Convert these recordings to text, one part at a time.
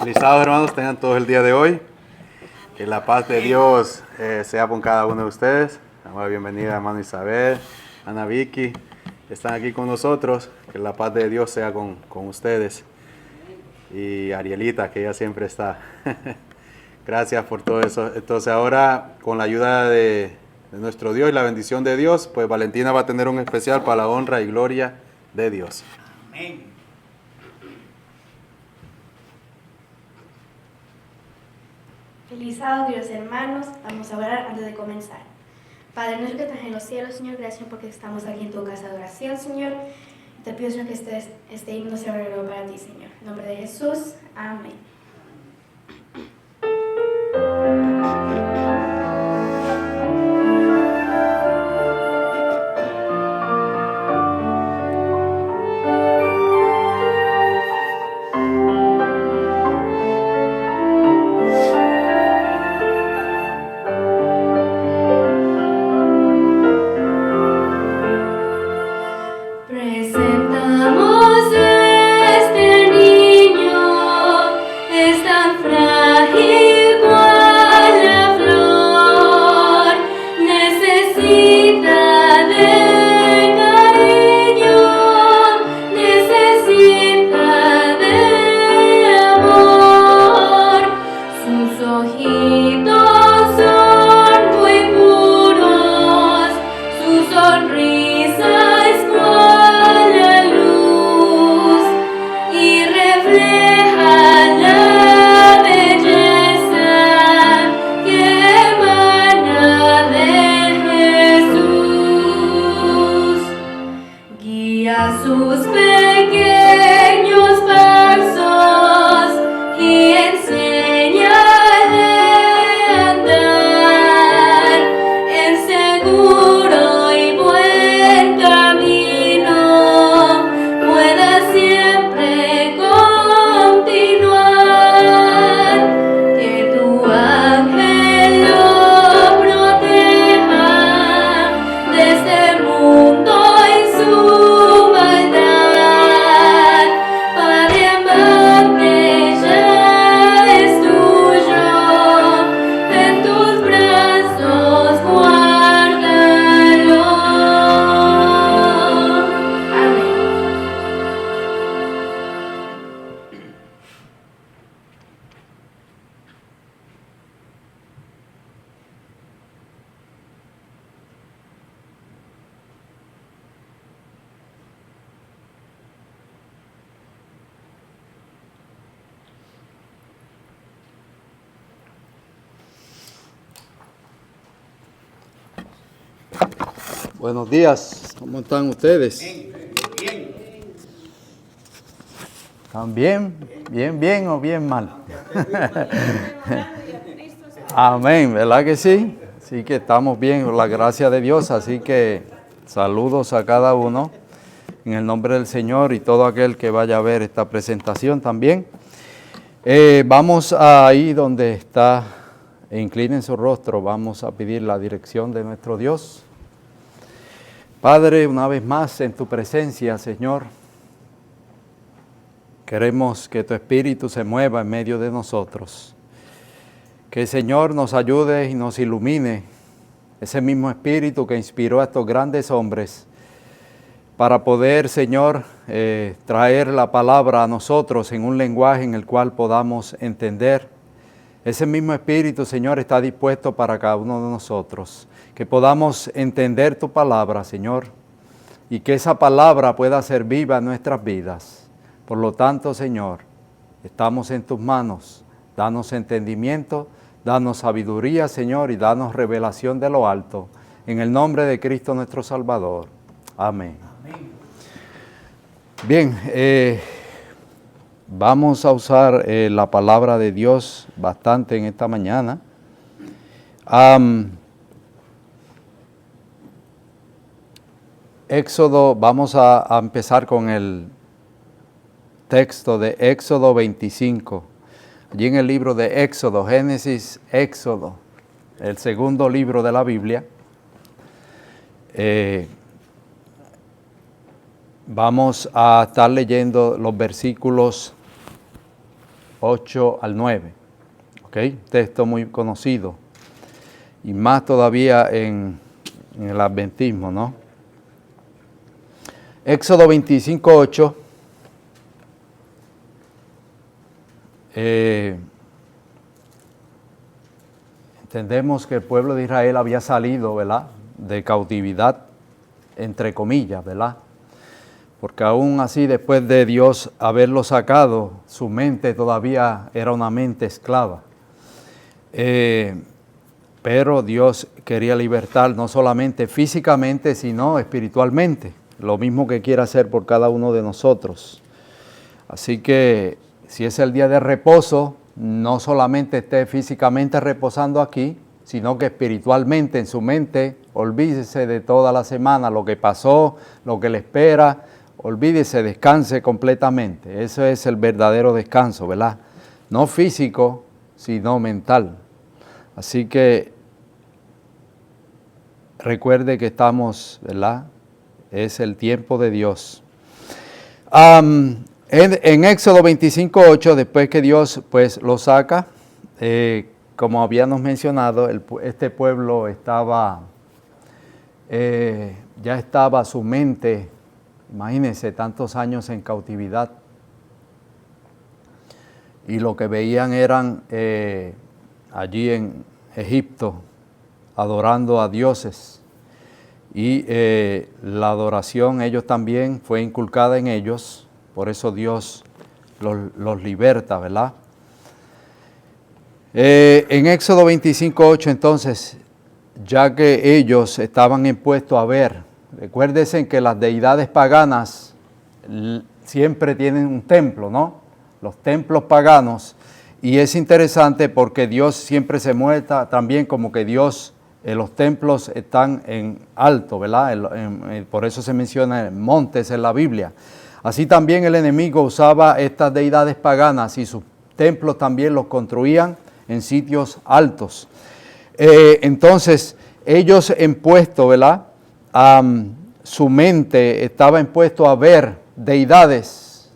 Feliz sábado, hermanos, tengan todo el día de hoy. Que la paz de Dios sea con cada uno de ustedes. Damos la bienvenida a hermano Isabel, Ana Vicky, que están aquí con nosotros. Que la paz de Dios sea con ustedes. Y Arielita, que ella siempre está. Gracias por todo eso. Entonces ahora, con la ayuda de nuestro Dios y la bendición de Dios, pues Valentina va a tener un especial para la honra y gloria de Dios. Amén. Feliz sábado, queridos hermanos. Vamos a orar antes de comenzar. Padre nuestro que estás en los cielos, Señor, gracias porque estamos aquí en tu casa de oración, Señor. Te pido, Señor, que este himno sea regalo para ti, Señor. En nombre de Jesús. Amén. Presentamos este niño, es tan frágil cual la flor, necesita de cariño, necesita de amor. Sus ojitos son muy puros, su sonrisa es cual la luz y refleja la belleza que emana de Jesús. Guía sus pequeños pasos y enséñale a andar en seguro y buen camino, pueda siempre continuar. Que tu ángel lo proteja de este mundo y su maldad. Padre amante, ya es tuyo, en tus brazos guárdalo. Amén. Buenos días, ¿cómo están ustedes? Bien. ¿Están bien? ¿Bien o bien mal? Amén, ¿verdad que sí? Sí que estamos bien, por la gracia de Dios, así que saludos a cada uno en el nombre del Señor y todo aquel que vaya a ver esta presentación también. Vamos ahí donde está, inclinen su rostro, vamos a pedir la dirección de nuestro Dios. Padre, una vez más en tu presencia, Señor, queremos que tu Espíritu se mueva en medio de nosotros. Que el Señor nos ayude y nos ilumine, ese mismo Espíritu que inspiró a estos grandes hombres, para poder, Señor, traer la palabra a nosotros en un lenguaje en el cual podamos entender. Ese mismo Espíritu, Señor, está dispuesto para cada uno de nosotros. Que podamos entender tu palabra, Señor, y que esa palabra pueda ser viva en nuestras vidas. Por lo tanto, Señor, estamos en tus manos. Danos entendimiento, danos sabiduría, Señor, y danos revelación de lo alto. En el nombre de Cristo nuestro Salvador. Amén. Bien, vamos a usar la palabra de Dios bastante en esta mañana. Éxodo, vamos a empezar con el texto de Éxodo 25. Allí en el libro de Éxodo, Génesis, Éxodo, el segundo libro de la Biblia. Vamos a estar leyendo los versículos 8 al 9. ¿Ok? Texto muy conocido. Y más todavía en el adventismo, ¿no? Éxodo 25, 8. Entendemos que el pueblo de Israel había salido, ¿verdad?, de cautividad, entre comillas, ¿verdad? Porque aún así, después de Dios haberlo sacado, su mente todavía era una mente esclava. Pero Dios quería libertar no solamente físicamente, sino espiritualmente. Lo mismo que quiere hacer por cada uno de nosotros. Así que si es el día de reposo, no solamente esté físicamente reposando aquí, sino que espiritualmente en su mente, olvídese de toda la semana, lo que pasó, lo que le espera, olvídese, descanse completamente. Eso es el verdadero descanso, ¿verdad? No físico, sino mental. Así que recuerde que estamos, ¿verdad? Es el tiempo de Dios. En Éxodo 25:8, después que Dios pues lo saca, como habíamos mencionado, este pueblo estaba, ya estaba su mente, imagínense, tantos años en cautividad. Y lo que veían eran allí en Egipto, adorando a dioses. Y la adoración ellos también fue inculcada en ellos. Por eso Dios los liberta, ¿verdad? En Éxodo 25:8, entonces, ya que ellos estaban impuestos a ver, recuérdense que las deidades paganas siempre tienen un templo, ¿no? Los templos paganos. Y es interesante porque Dios siempre se muestra también como que Dios, los templos están en alto, ¿verdad? Por eso se menciona montes en la Biblia. Así también el enemigo usaba estas deidades paganas y sus templos también los construían en sitios altos. Entonces, ellos impuestos, ¿verdad? Su mente estaba impuesto a ver deidades.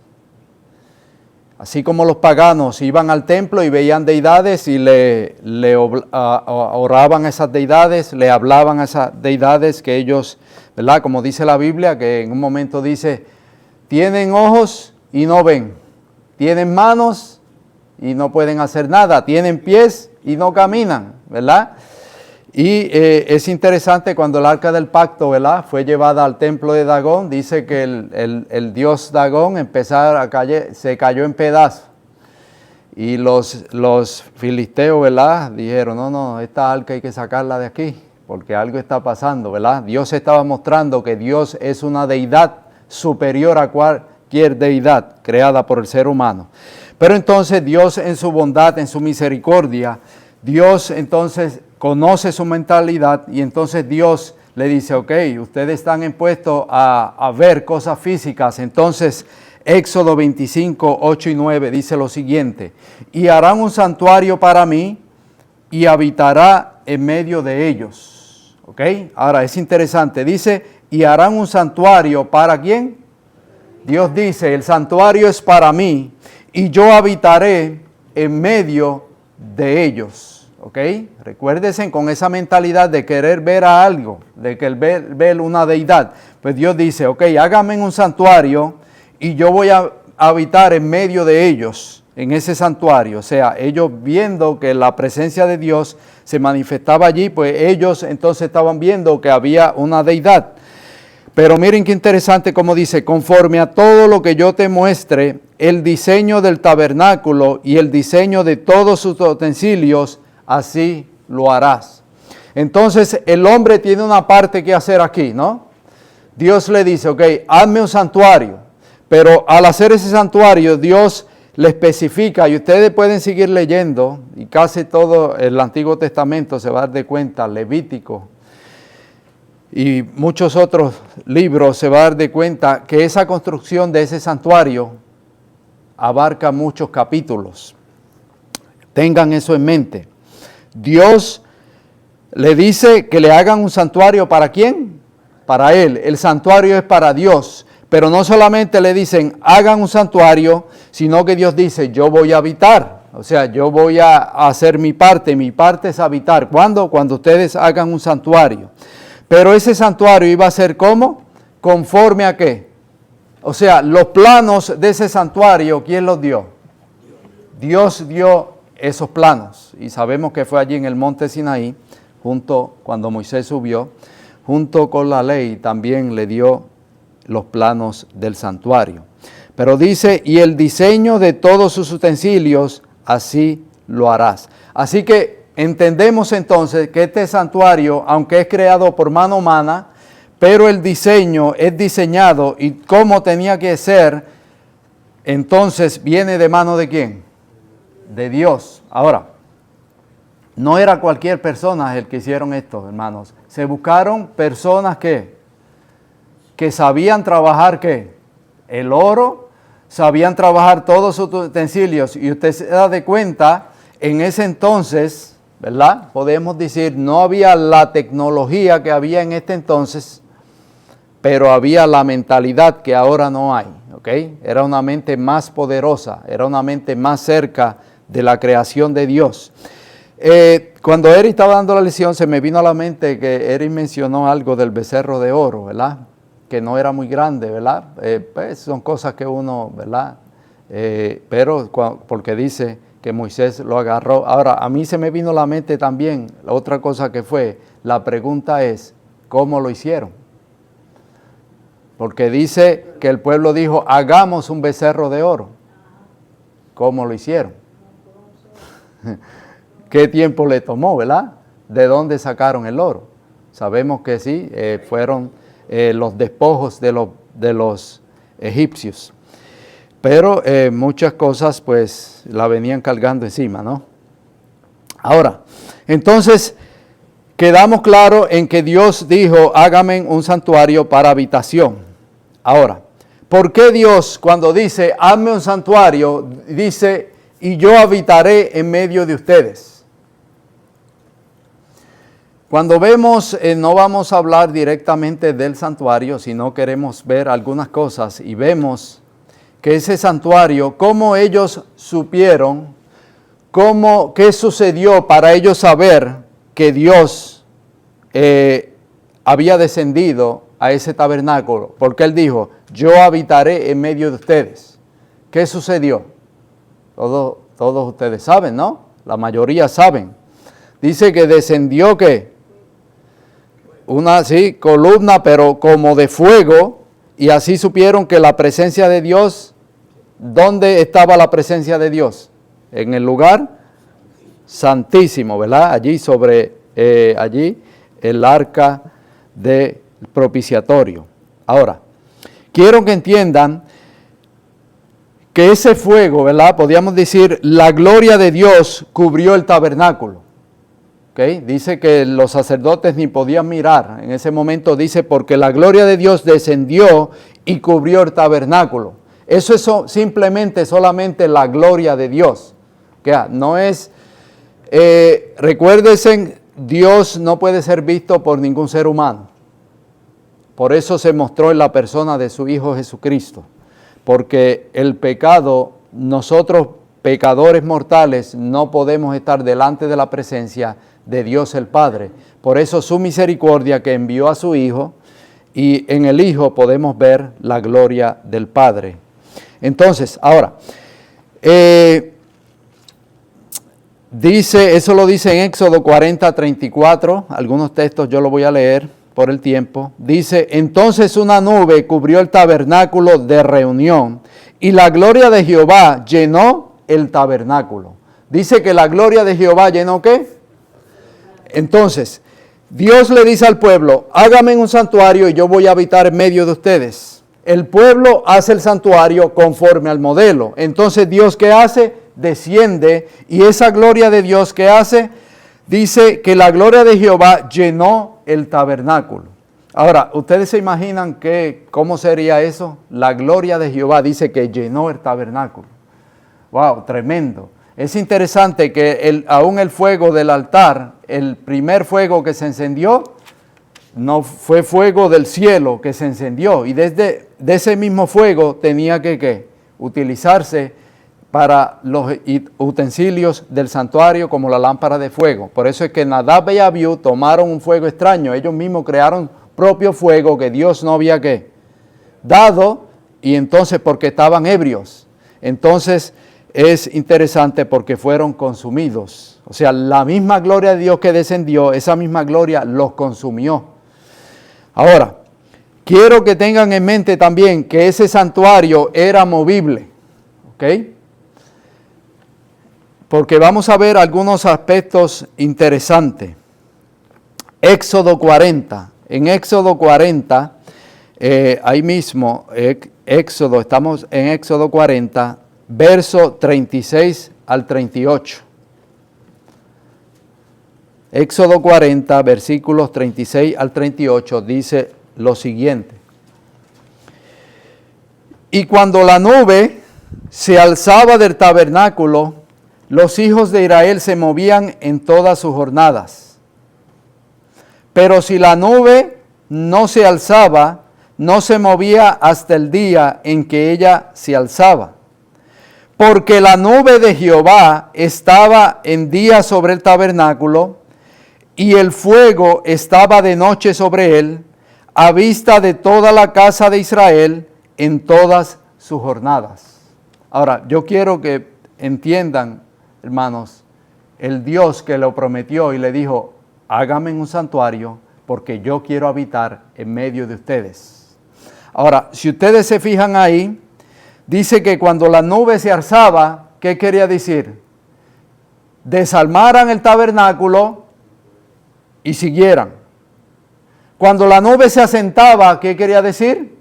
Así como los paganos iban al templo y veían deidades y le oraban a esas deidades, le hablaban a esas deidades que ellos, ¿verdad? Como dice la Biblia, que en un momento dice, tienen ojos y no ven, tienen manos y no pueden hacer nada, tienen pies y no caminan, ¿verdad? Y es interesante cuando el arca del pacto, ¿verdad?, fue llevada al templo de Dagón, dice que el dios Dagón se cayó en pedazos. Y los filisteos, ¿verdad?, dijeron, no, esta arca hay que sacarla de aquí, porque algo está pasando, ¿verdad? Dios estaba mostrando que Dios es una deidad superior a cualquier deidad creada por el ser humano. Pero entonces Dios en su bondad, en su misericordia, Dios entonces conoce su mentalidad y entonces Dios le dice, ok, ustedes están impuestos a ver cosas físicas. Entonces Éxodo 25, 8 y 9 dice lo siguiente, y harán un santuario para mí y habitará en medio de ellos. Ok, ahora es interesante, dice, y harán un santuario ¿para quién? Dios dice, el santuario es para mí y yo habitaré en medio de ellos. ¿Ok? Recuérdense con esa mentalidad de querer ver a algo, de querer ver una deidad. Pues Dios dice, ok, háganme un santuario y yo voy a habitar en medio de ellos, en ese santuario. O sea, ellos viendo que la presencia de Dios se manifestaba allí, pues ellos entonces estaban viendo que había una deidad. Pero miren qué interesante como dice, conforme a todo lo que yo te muestre, el diseño del tabernáculo y el diseño de todos sus utensilios, así lo harás. Entonces el hombre tiene una parte que hacer aquí, ¿no? Dios le dice, ok, hazme un santuario, pero al hacer ese santuario Dios le especifica, y ustedes pueden seguir leyendo, y casi todo el Antiguo Testamento se va a dar de cuenta, Levítico, y muchos otros libros se va a dar de cuenta que esa construcción de ese santuario abarca muchos capítulos. Tengan eso en mente. Dios le dice que le hagan un santuario ¿para quién? Para Él. El santuario es para Dios. Pero no solamente le dicen hagan un santuario, sino que Dios dice, yo voy a habitar. O sea, yo voy a hacer mi parte es habitar. ¿Cuándo? Cuando ustedes hagan un santuario. Pero ese santuario iba a ser ¿cómo? ¿Conforme a qué? O sea, los planos de ese santuario, ¿quién los dio? Dios dio esos planos. Y sabemos que fue allí en el monte Sinaí, cuando Moisés subió, junto con la ley también le dio los planos del santuario. Pero dice, y el diseño de todos sus utensilios, así lo harás. Así que entendemos entonces que este santuario, aunque es creado por mano humana, pero el diseño es diseñado y cómo tenía que ser, entonces viene de mano ¿de quién? De Dios. Ahora, no era cualquier persona el que hicieron esto, hermanos. Se buscaron personas que sabían trabajar ¿qué? El oro, sabían trabajar todos sus utensilios. Y usted se da de cuenta, en ese entonces, ¿verdad? Podemos decir, no había la tecnología que había en este entonces, pero había la mentalidad que ahora no hay, ¿ok? Era una mente más poderosa, era una mente más cerca de la creación de Dios. Cuando Eric estaba dando la lección, se me vino a la mente que Eric mencionó algo del becerro de oro, ¿verdad? Que no era muy grande, ¿verdad? Pues son cosas que uno, ¿verdad? Pero porque dice que Moisés lo agarró. Ahora, a mí se me vino a la mente también la otra cosa que fue, la pregunta es, ¿cómo lo hicieron? Porque dice que el pueblo dijo, hagamos un becerro de oro. ¿Cómo lo hicieron? ¿Qué tiempo le tomó, verdad? ¿De dónde sacaron el oro? Sabemos que sí, fueron los despojos de los egipcios. Pero muchas cosas pues la venían cargando encima, ¿no? Ahora, entonces quedamos claros en que Dios dijo, hágame un santuario para habitación. Ahora, ¿por qué Dios cuando dice, hazme un santuario, dice, y yo habitaré en medio de ustedes? Cuando vemos, no vamos a hablar directamente del santuario, sino queremos ver algunas cosas y vemos que ese santuario, cómo ellos supieron, qué sucedió para ellos saber que Dios había descendido a ese tabernáculo. Porque Él dijo, yo habitaré en medio de ustedes. ¿Qué sucedió? Todos ustedes saben, ¿no? La mayoría saben. Dice que descendió, ¿qué? Una columna, pero como de fuego, y así supieron que la presencia de Dios, ¿dónde estaba la presencia de Dios? En el lugar santísimo, ¿verdad? Allí allí el arca del propiciatorio. Ahora, quiero que entiendan que ese fuego, ¿verdad? Podríamos decir, la gloria de Dios cubrió el tabernáculo. Okay. Dice que los sacerdotes ni podían mirar. En ese momento dice, porque la gloria de Dios descendió y cubrió el tabernáculo. Eso es simplemente, solamente la gloria de Dios. Okay. No es, recuérdense, Dios no puede ser visto por ningún ser humano. Por eso se mostró en la persona de su Hijo Jesucristo. Porque el pecado, nosotros pecadores mortales, no podemos estar delante de la presencia de Dios el Padre. Por eso su misericordia que envió a su Hijo, y en el Hijo podemos ver la gloria del Padre. Entonces, ahora, eso lo dice en Éxodo 40:34, algunos textos yo lo voy a leer por el tiempo. Dice, entonces una nube cubrió el tabernáculo de reunión, y la gloria de Jehová llenó el tabernáculo. Dice que la gloria de Jehová llenó ¿qué? Entonces, Dios le dice al pueblo, hágame un santuario y yo voy a habitar en medio de ustedes. El pueblo hace el santuario conforme al modelo. Entonces, ¿Dios qué hace? Desciende, y esa gloria de Dios ¿qué hace? Dice que la gloria de Jehová llenó el tabernáculo. Ahora, ¿ustedes se imaginan cómo sería eso? La gloria de Jehová dice que llenó el tabernáculo. ¡Wow! Tremendo. Es interesante que aún el fuego del altar, el primer fuego que se encendió, no fue fuego del cielo que se encendió. Y de ese mismo fuego tenía que utilizarse para los utensilios del santuario como la lámpara de fuego. Por eso es que Nadab y Abiú tomaron un fuego extraño. Ellos mismos crearon propio fuego que Dios no había dado, y entonces porque estaban ebrios. Entonces es interesante porque fueron consumidos. O sea, la misma gloria de Dios que descendió, esa misma gloria los consumió. Ahora, quiero que tengan en mente también que ese santuario era movible. ¿Ok? Porque vamos a ver algunos aspectos interesantes. Éxodo 40. En Éxodo 40, ahí mismo, estamos en Éxodo 40, verso 36 al 38. Éxodo 40, versículos 36 al 38, dice lo siguiente. Y cuando la nube se alzaba del tabernáculo, los hijos de Israel se movían en todas sus jornadas. Pero si la nube no se alzaba, no se movía hasta el día en que ella se alzaba. Porque la nube de Jehová estaba en día sobre el tabernáculo, y el fuego estaba de noche sobre él, a vista de toda la casa de Israel en todas sus jornadas. Ahora, yo quiero que entiendan, hermanos, el Dios que lo prometió y le dijo, hágame un santuario porque yo quiero habitar en medio de ustedes. Ahora, si ustedes se fijan ahí, dice que cuando la nube se alzaba, ¿qué quería decir? Desarmaran el tabernáculo y siguieran. Cuando la nube se asentaba, ¿qué quería decir?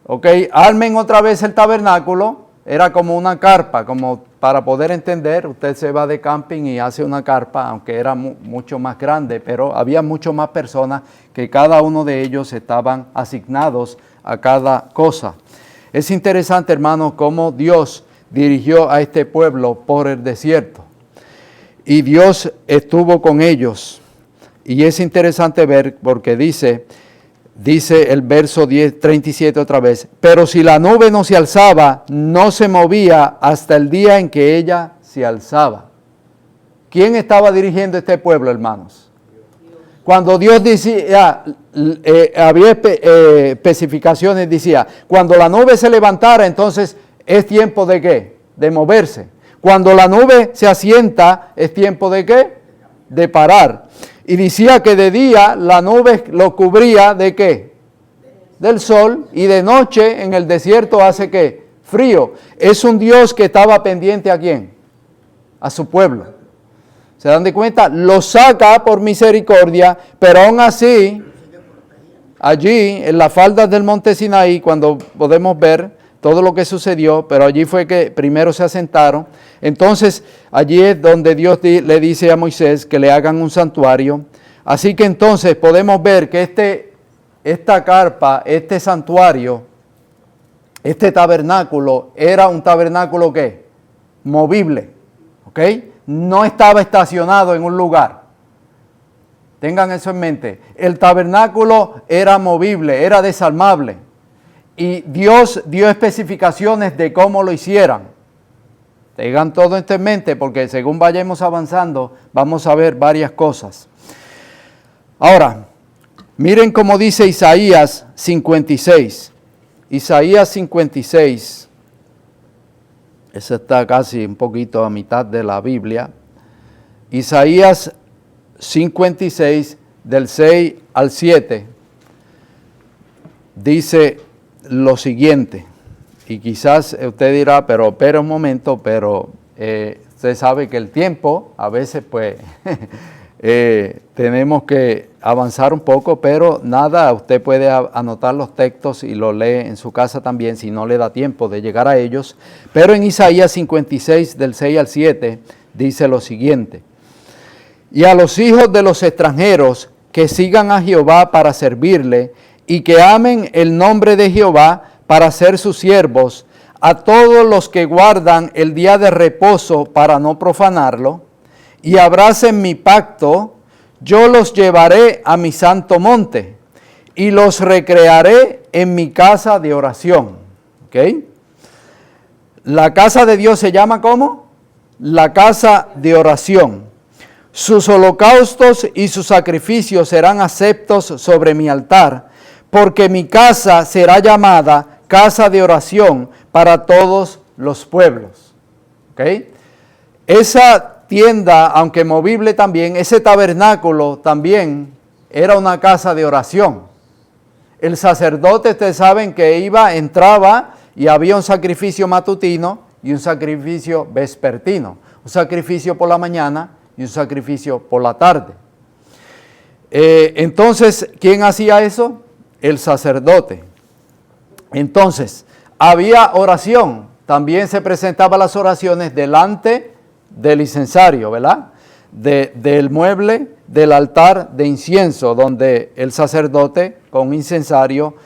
Ok, armen otra vez el tabernáculo. Era como una carpa, como para poder entender, usted se va de camping y hace una carpa, aunque era mucho más grande, pero había mucho más personas que cada uno de ellos estaban asignados a cada cosa. Es interesante, hermanos, cómo Dios dirigió a este pueblo por el desierto. Y Dios estuvo con ellos. Y es interesante ver porque dice el verso 37 otra vez, pero si la nube no se alzaba, no se movía hasta el día en que ella se alzaba. ¿Quién estaba dirigiendo este pueblo, hermanos? Cuando Dios decía, había especificaciones, decía, cuando la nube se levantara, entonces es tiempo de ¿qué? De moverse. Cuando la nube se asienta, es tiempo de ¿qué? De parar. Y decía que de día la nube lo cubría ¿de qué? Del sol, y de noche en el desierto hace ¿qué? Frío. Es un Dios que estaba pendiente ¿a quién? A su pueblo. ¿Se dan de cuenta? Lo saca por misericordia, pero aún así, allí en las faldas del monte Sinaí, cuando podemos ver todo lo que sucedió, pero allí fue que primero se asentaron. Entonces, allí es donde Dios le dice a Moisés que le hagan un santuario. Así que entonces podemos ver que esta carpa, este santuario, este tabernáculo, era un tabernáculo ¿qué? Movible, ¿ok? No estaba estacionado en un lugar. Tengan eso en mente. El tabernáculo era movible, era desarmable. Y Dios dio especificaciones de cómo lo hicieran. Tengan todo esto en mente porque según vayamos avanzando, vamos a ver varias cosas. Ahora, miren cómo dice Isaías 56. Isaías 56. Ese está casi un poquito a mitad de la Biblia. Isaías 56, del 6 al 7, dice lo siguiente. Y quizás usted dirá, pero espera un momento, pero usted sabe que el tiempo, a veces pues, tenemos que avanzar un poco, pero nada, usted puede anotar los textos y lo lee en su casa también, si no le da tiempo de llegar a ellos. Pero en Isaías 56, del 6 al 7, dice lo siguiente. Y a los hijos de los extranjeros que sigan a Jehová para servirle y que amen el nombre de Jehová para ser sus siervos, a todos los que guardan el día de reposo para no profanarlo, y abracen mi pacto, yo los llevaré a mi santo monte, y los recrearé en mi casa de oración. ¿Okay? La casa de Dios se llama ¿cómo? La casa de oración. Sus holocaustos y sus sacrificios serán aceptos sobre mi altar, porque mi casa será llamada casa de oración para todos los pueblos. ¿Ok? Esa tienda, aunque movible también, ese tabernáculo también era una casa de oración. El sacerdote, ustedes saben que entraba y había un sacrificio matutino y un sacrificio vespertino. Un sacrificio por la mañana y un sacrificio por la tarde. Entonces, ¿quién hacía eso? El sacerdote. Entonces, había oración. También se presentaban las oraciones delante del incensario, ¿verdad? Del mueble del altar de incienso, donde el sacerdote con incensario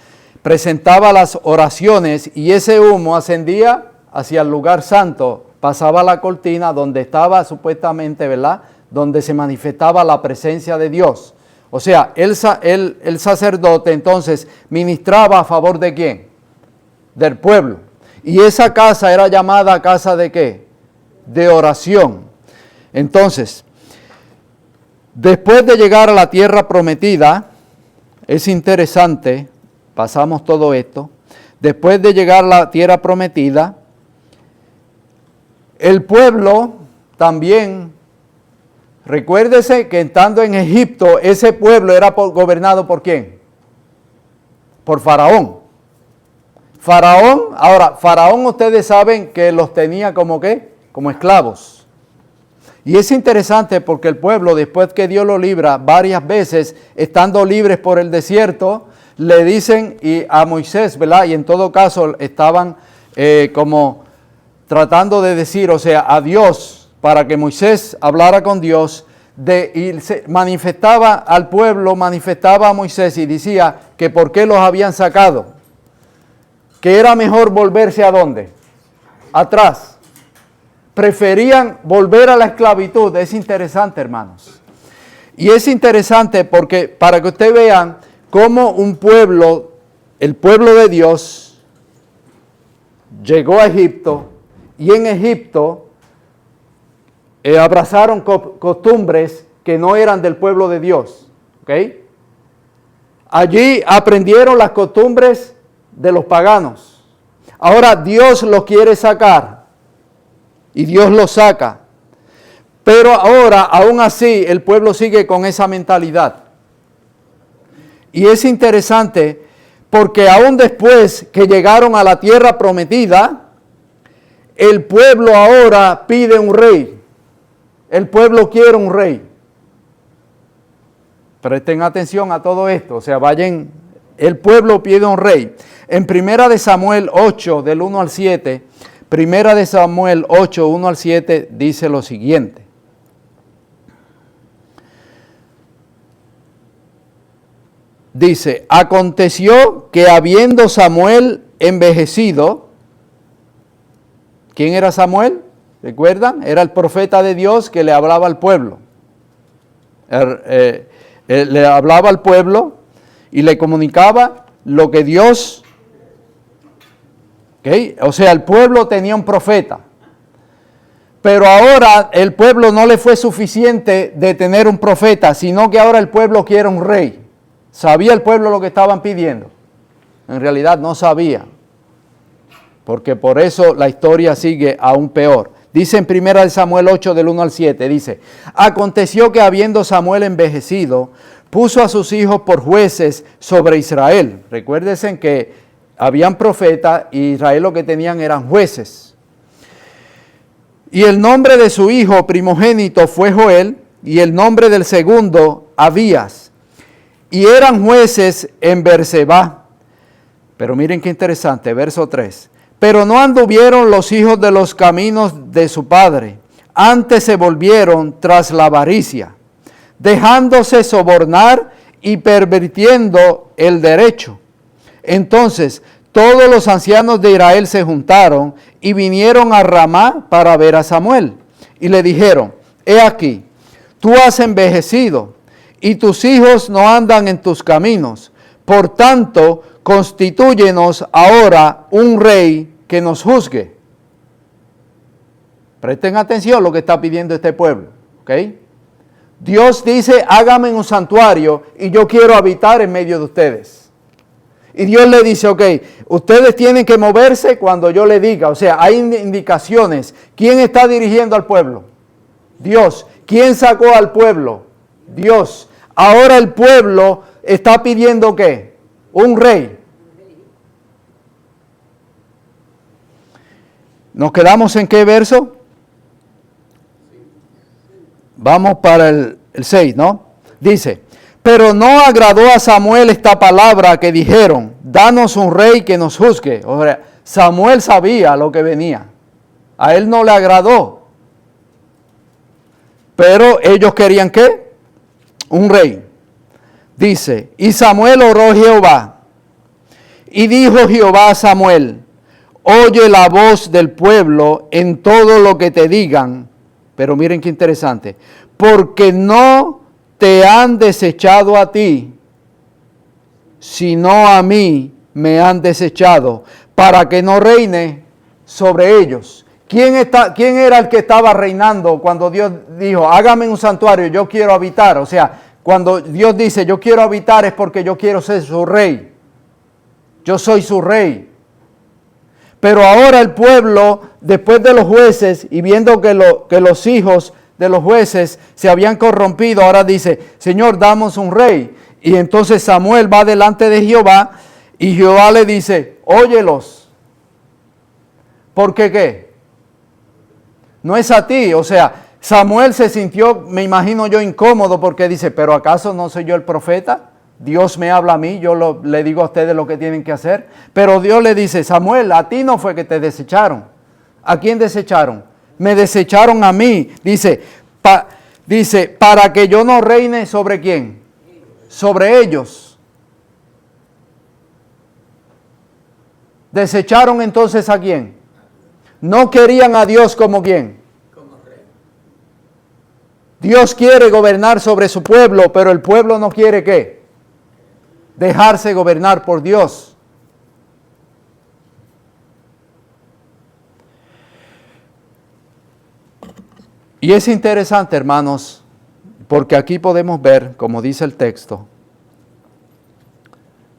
presentaba las oraciones y ese humo ascendía hacia el lugar santo, pasaba la cortina donde estaba supuestamente, ¿verdad?, donde se manifestaba la presencia de Dios. O sea, el sacerdote entonces ministraba a favor de ¿quién? Del pueblo. Y esa casa era llamada casa de ¿qué? De oración. Entonces, después de llegar a la tierra prometida, es interesante, pasamos todo esto, después de llegar a la tierra prometida, el pueblo también, recuérdese que estando en Egipto, ese pueblo era gobernado ¿por quién? Por Faraón. Faraón ustedes saben que los tenía como ¿qué? Como esclavos. Y es interesante porque el pueblo, después que Dios lo libra varias veces, estando libres por el desierto, le dicen a Moisés, ¿verdad? Y en todo caso estaban como tratando de decir, o sea, a Dios, para que Moisés hablara con Dios, y se manifestaba al pueblo, manifestaba a Moisés y decía que por qué los habían sacado. Que era mejor volverse ¿a dónde? Atrás. Preferían volver a la esclavitud. Es interesante, hermanos. Y es interesante porque para que ustedes vean cómo un pueblo, el pueblo de Dios, llegó a Egipto y en Egipto abrazaron costumbres que no eran del pueblo de Dios. ¿Ok? Allí aprendieron las costumbres de los paganos. Ahora Dios los quiere sacar y Dios los saca. Pero ahora, aún así, el pueblo sigue con esa mentalidad. Y es interesante porque aún después que llegaron a la tierra prometida, el pueblo ahora pide un rey. El pueblo quiere un rey. Presten atención a todo esto, o sea, el pueblo pide un rey. En 1 de Samuel 8, del 1 al 7, 1 de Samuel 8, 1 al 7, dice lo siguiente. Dice, aconteció que habiendo Samuel envejecido, ¿quién era Samuel? ¿Recuerdan? Era el profeta de Dios que le hablaba al pueblo. Le hablaba al pueblo y le comunicaba lo que Dios... ¿Okay? O sea, el pueblo tenía un profeta. Pero ahora el pueblo no le fue suficiente de tener un profeta, sino que ahora el pueblo quiere un rey. ¿Sabía el pueblo lo que estaban pidiendo? En realidad no sabía. Porque por eso la historia sigue aún peor. Dice en 1 Samuel 8, del 1 al 7, dice, aconteció que habiendo Samuel envejecido, puso a sus hijos por jueces sobre Israel. Recuérdense que habían profetas y Israel lo que tenían eran jueces. Y el nombre de su hijo primogénito fue Joel, y el nombre del segundo Abías. Y eran jueces en Berseba. Pero miren qué interesante, verso 3. Pero no anduvieron los hijos de los caminos de su padre, antes se volvieron tras la avaricia, dejándose sobornar y pervirtiendo el derecho. Entonces todos los ancianos de Israel se juntaron y vinieron a Ramá para ver a Samuel. Y le dijeron, he aquí, tú has envejecido y tus hijos no andan en tus caminos. Por tanto, constitúyenos ahora un rey que nos juzgue. Presten atención a lo que está pidiendo este pueblo. ¿Ok? Dios dice, hágame un santuario y yo quiero habitar en medio de ustedes. Y Dios le dice, ok, ustedes tienen que moverse cuando yo le diga. O sea, hay indicaciones. ¿Quién está dirigiendo al pueblo? Dios. ¿Quién sacó al pueblo? Dios. Ahora el pueblo está pidiendo ¿qué? Un rey. ¿Nos quedamos en qué verso? Vamos para el 6, ¿no? Dice, pero no agradó a Samuel esta palabra que dijeron, danos un rey que nos juzgue. O sea, Samuel sabía lo que venía. A él no le agradó. Pero ellos querían ¿qué? Un rey. Dice, y Samuel oró a Jehová. Y dijo Jehová a Samuel, oye la voz del pueblo en todo lo que te digan. Pero miren qué interesante. Porque no te han desechado a ti, sino a mí me han desechado, para que no reine sobre ellos. ¿Quién era el que estaba reinando cuando Dios dijo, hágame un santuario, yo quiero habitar? O sea, cuando Dios dice, yo quiero habitar, es porque yo quiero ser su rey. Yo soy su rey. Pero ahora el pueblo, después de los jueces, y viendo que los hijos de los jueces se habían corrompido, ahora dice, Señor, damos un rey. Y entonces Samuel va delante de Jehová, y Jehová le dice, óyelos. ¿Por qué qué? No es a ti, o sea, Samuel se sintió, me imagino yo, incómodo, porque dice, pero ¿acaso no soy yo el profeta? Dios me habla a mí, yo le digo a ustedes lo que tienen que hacer. Pero Dios le dice, Samuel, a ti no fue que te desecharon. ¿A quién desecharon? Me desecharon a mí. Dice, para que yo no reine sobre quién. Sobre ellos. ¿Desecharon entonces a quién? No querían a Dios como quién. Dios quiere gobernar sobre su pueblo, pero el pueblo no quiere ¿qué? Dejarse gobernar por Dios. Y es interesante, hermanos, porque aquí podemos ver, como dice el texto,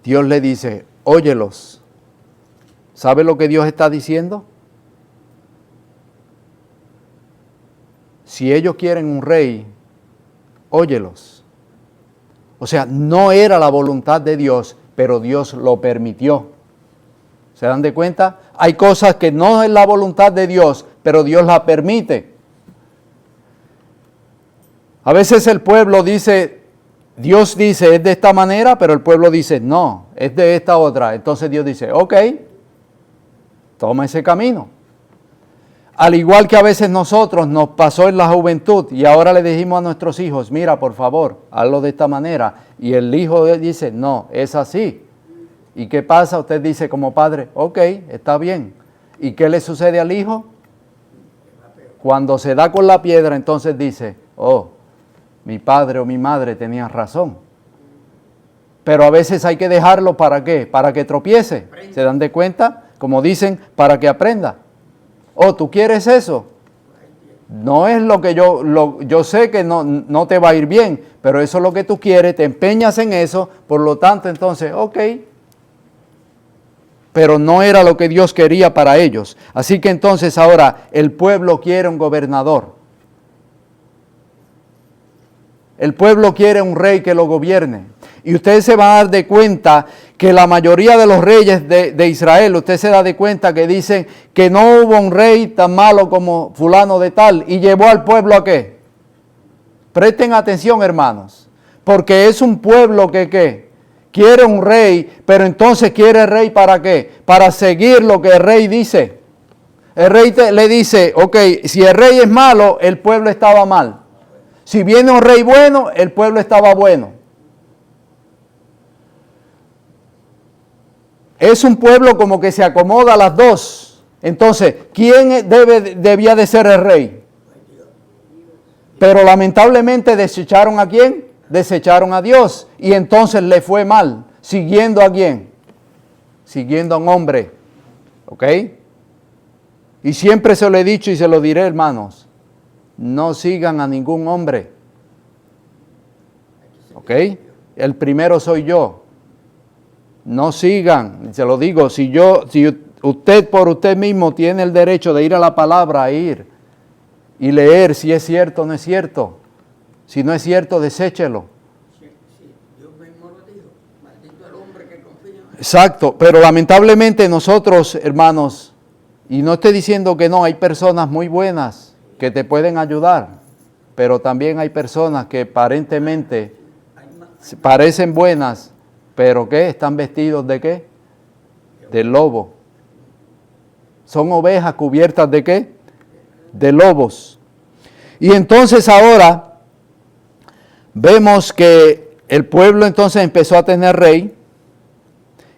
Dios le dice, óyelos. ¿Sabe lo que Dios está diciendo? Si ellos quieren un rey, óyelos. O sea, no era la voluntad de Dios, pero Dios lo permitió. ¿Se dan de cuenta? Hay cosas que no es la voluntad de Dios, pero Dios la permite. A veces el pueblo dice, Dios dice es de esta manera, pero el pueblo dice no, es de esta otra. Entonces Dios dice, ok, toma ese camino. Al igual que a veces nosotros nos pasó en la juventud y ahora le dijimos a nuestros hijos, mira, por favor, hazlo de esta manera. Y el hijo dice, no, es así. ¿Y qué pasa? Usted dice como padre, ok, está bien. ¿Y qué le sucede al hijo? Cuando se da con la piedra, entonces dice, oh, mi padre o mi madre tenía razón. Pero a veces hay que dejarlo ¿para qué? Para que tropiece. ¿Se dan de cuenta? Como dicen, para que aprenda. Oh, ¿tú quieres eso? No es lo que yo sé que no te va a ir bien, pero eso es lo que tú quieres, te empeñas en eso, por lo tanto, entonces, ok. Pero no era lo que Dios quería para ellos. Así que entonces ahora el pueblo quiere un gobernador. El pueblo quiere un rey que lo gobierne. Y ustedes se van a dar de cuenta que la mayoría de los reyes de Israel, usted se da de cuenta que dicen que no hubo un rey tan malo como fulano de tal. ¿Y llevó al pueblo a qué? Presten atención, hermanos. Porque es un pueblo que ¿qué? Quiere un rey, pero entonces quiere rey ¿para qué? Para seguir lo que el rey dice. El rey le dice, ok, si el rey es malo, el pueblo estaba mal. Si viene un rey bueno, el pueblo estaba bueno. Es un pueblo como que se acomoda a las dos. Entonces, ¿quién debía de ser el rey? Pero lamentablemente desecharon ¿a quién? Desecharon a Dios. Y entonces le fue mal. ¿Siguiendo a quién? Siguiendo a un hombre. ¿Ok? Y siempre se lo he dicho y se lo diré, hermanos. No sigan a ningún hombre. ¿Ok? El primero soy yo. No sigan, se lo digo, si usted por usted mismo tiene el derecho de ir a la palabra, ir y leer si es cierto o no es cierto. Si no es cierto, deséchelo. Sí, Dios mismo lo dijo. Maldito el hombre que confía en él. Exacto, pero lamentablemente nosotros, hermanos, y no estoy diciendo que no, hay personas muy buenas que te pueden ayudar, pero también hay personas que aparentemente parecen buenas, pero ¿qué? ¿Están vestidos de qué? De lobo. Son ovejas cubiertas de qué? De lobos. Y entonces ahora vemos que el pueblo entonces empezó a tener rey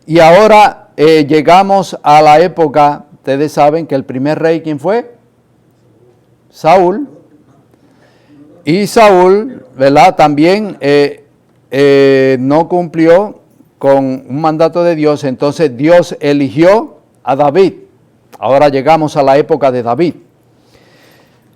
y ahora llegamos a la época, ustedes saben que el primer rey, ¿quién fue? Saúl. Y Saúl, ¿verdad? También no cumplió con un mandato de Dios, entonces Dios eligió a David. Ahora llegamos a la época de David.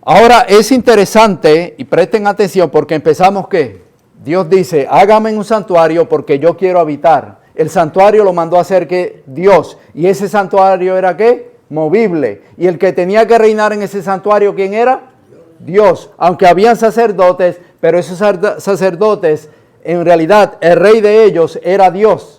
Ahora es interesante, y presten atención, porque empezamos ¿qué? Dios dice, hágame un santuario porque yo quiero habitar. El santuario lo mandó a hacer ¿qué? Dios, y ese santuario era ¿qué? Movible. Y el que tenía que reinar en ese santuario, ¿quién era? Dios. Aunque habían sacerdotes, pero esos sacerdotes, en realidad, el rey de ellos era Dios.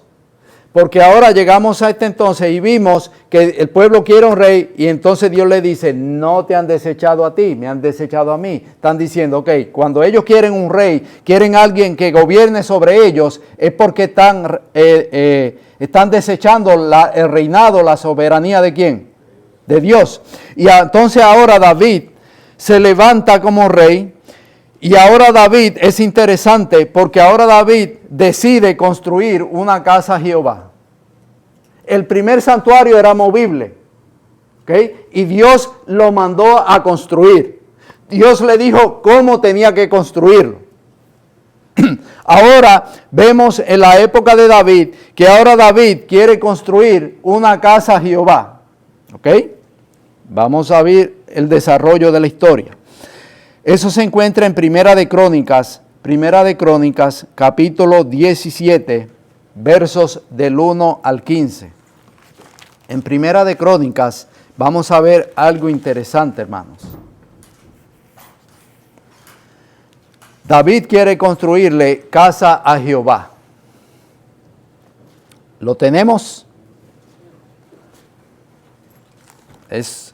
Porque ahora llegamos a este entonces y vimos que el pueblo quiere un rey y entonces Dios le dice, no te han desechado a ti, me han desechado a mí. Están diciendo, ok, cuando ellos quieren un rey, quieren alguien que gobierne sobre ellos, es porque están desechando el reinado, la soberanía ¿de quién? De Dios. Y entonces ahora David se levanta como rey. Y ahora David es interesante porque ahora David decide construir una casa a Jehová. El primer santuario era movible, ¿okay? Y Dios lo mandó a construir. Dios le dijo cómo tenía que construirlo. Ahora vemos en la época de David que ahora David quiere construir una casa a Jehová. ¿Ok? Vamos a ver el desarrollo de la historia. Eso se encuentra en Primera de Crónicas, capítulo 17, versos del 1 al 15. En Primera de Crónicas vamos a ver algo interesante, hermanos. David quiere construirle casa a Jehová. ¿Lo tenemos?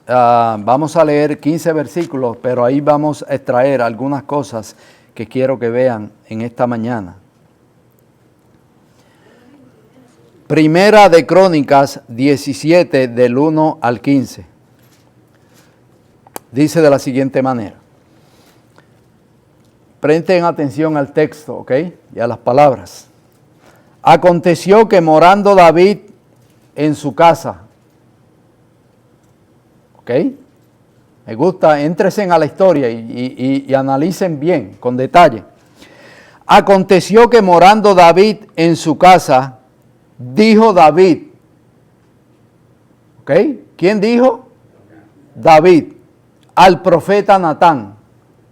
Vamos a leer 15 versículos, pero ahí vamos a extraer algunas cosas que quiero que vean en esta mañana. Primera de Crónicas 17, del 1 al 15. Dice de la siguiente manera. Presten atención al texto, ¿ok? Y a las palabras. Aconteció que morando David en su casa. ¿Ok? Me gusta, éntresen a la historia y analicen bien, con detalle. Aconteció que morando David en su casa, dijo David. ¿Ok? ¿Quién dijo? David. Al profeta Natán.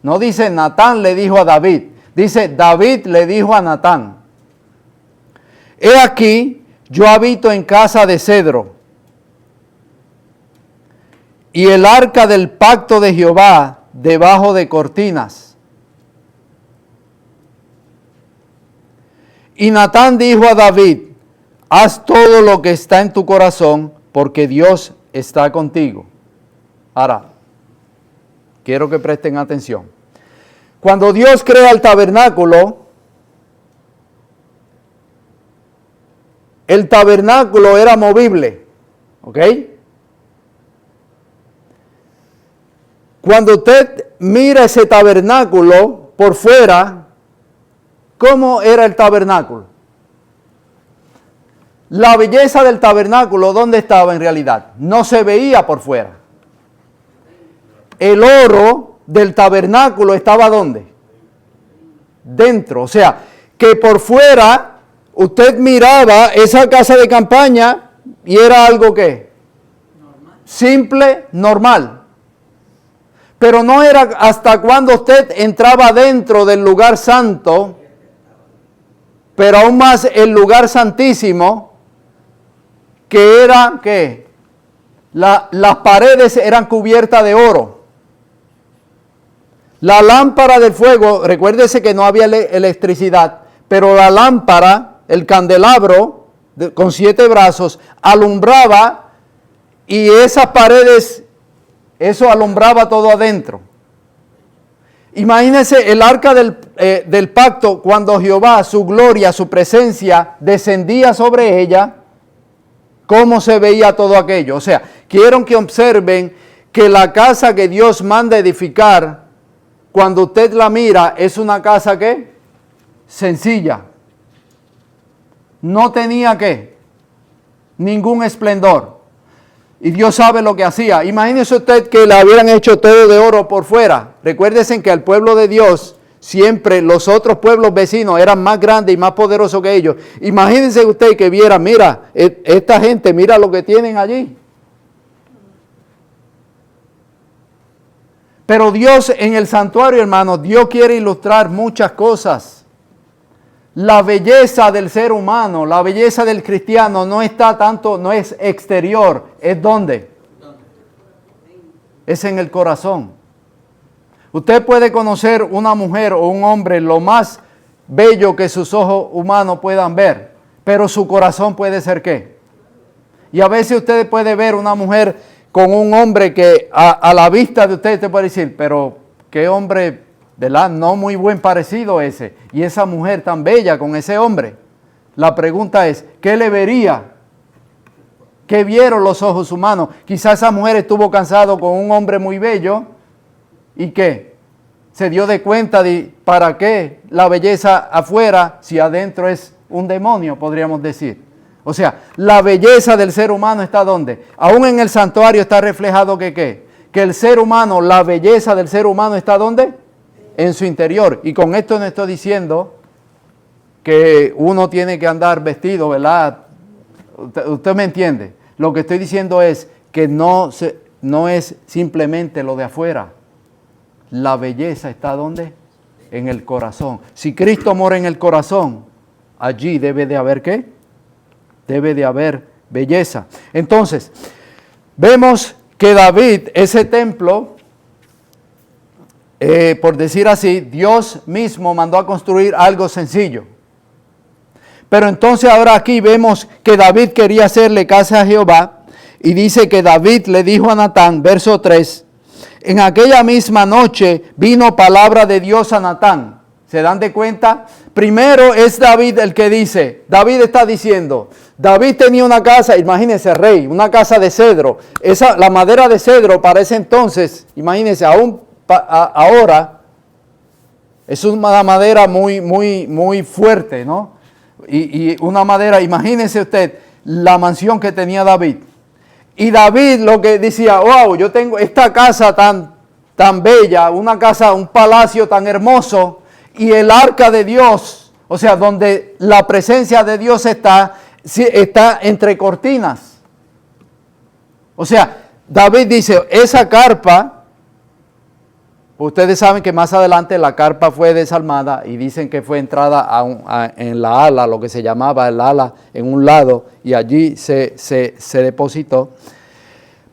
No dice Natán le dijo a David. Dice David le dijo a Natán. He aquí, yo habito en casa de cedro. Y el arca del pacto de Jehová debajo de cortinas. Y Natán dijo a David, haz todo lo que está en tu corazón, porque Dios está contigo. Ahora, quiero que presten atención. Cuando Dios crea el tabernáculo era movible, ¿ok? Cuando usted mira ese tabernáculo por fuera, ¿cómo era el tabernáculo? La belleza del tabernáculo, ¿dónde estaba en realidad? No se veía por fuera. El oro del tabernáculo estaba ¿dónde? Dentro. O sea, que por fuera usted miraba esa casa de campaña y era algo ¿qué? simple, normal. Pero no era hasta cuando usted entraba dentro del lugar santo, pero aún más el lugar santísimo, que era, ¿qué? Las paredes eran cubiertas de oro. La lámpara del fuego, recuérdese que no había electricidad, pero la lámpara, el candelabro con 7 brazos, alumbraba y esas paredes, eso alumbraba todo adentro. Imagínense el arca del pacto cuando Jehová, su gloria, su presencia descendía sobre ella, cómo se veía todo aquello. O sea, quiero que observen que la casa que Dios manda edificar, cuando usted la mira, es una casa ¿qué? Sencilla. No tenía ¿qué? Ningún esplendor. Y Dios sabe lo que hacía. Imagínese usted que la hubieran hecho todo de oro por fuera. Recuérdense que al pueblo de Dios, siempre los otros pueblos vecinos eran más grandes y más poderosos que ellos. Imagínense usted que viera, mira, esta gente, mira lo que tienen allí. Pero Dios en el santuario, hermanos, Dios quiere ilustrar muchas cosas. La belleza del ser humano, la belleza del cristiano no está tanto, no es exterior, ¿es dónde? Es en el corazón. Usted puede conocer una mujer o un hombre lo más bello que sus ojos humanos puedan ver, pero su corazón puede ser ¿qué? Y a veces usted puede ver una mujer con un hombre que a la vista de usted te puede decir, pero qué hombre, ¿verdad? No muy buen parecido ese. Y esa mujer tan bella con ese hombre. La pregunta es, ¿qué le vería? ¿Qué vieron los ojos humanos? Quizás esa mujer estuvo casada con un hombre muy bello. ¿Y qué? Se dio de cuenta de para qué la belleza afuera si adentro es un demonio, podríamos decir. O sea, la belleza del ser humano está ¿dónde? Aún en el santuario está reflejado que ¿qué? Que el ser humano, la belleza del ser humano está ¿dónde? En su interior. Y con esto no estoy diciendo que uno tiene que andar vestido, ¿verdad? Usted me entiende. Lo que estoy diciendo es que no es simplemente lo de afuera. La belleza está ¿dónde? En el corazón. Si Cristo mora en el corazón, allí debe de haber ¿qué? Debe de haber belleza. Entonces, vemos que David, ese templo, por decir así, Dios mismo mandó a construir algo sencillo. Pero entonces ahora aquí vemos que David quería hacerle casa a Jehová y dice que David le dijo a Natán, verso 3, en aquella misma noche vino palabra de Dios a Natán. ¿Se dan de cuenta? Primero es David el que dice, David está diciendo, David tenía una casa, imagínense rey, una casa de cedro. La madera de cedro para ese entonces, imagínense, aún ahora, es una madera muy fuerte, ¿no? Y una madera, imagínense usted, la mansión que tenía David. Y David lo que decía, wow, yo tengo esta casa tan bella, una casa, un palacio tan hermoso, y el arca de Dios, o sea, donde la presencia de Dios está entre cortinas. O sea, David dice, esa carpa, ustedes saben que más adelante la carpa fue desarmada y dicen que fue entrada en la ala, lo que se llamaba el ala, en un lado, y allí se depositó.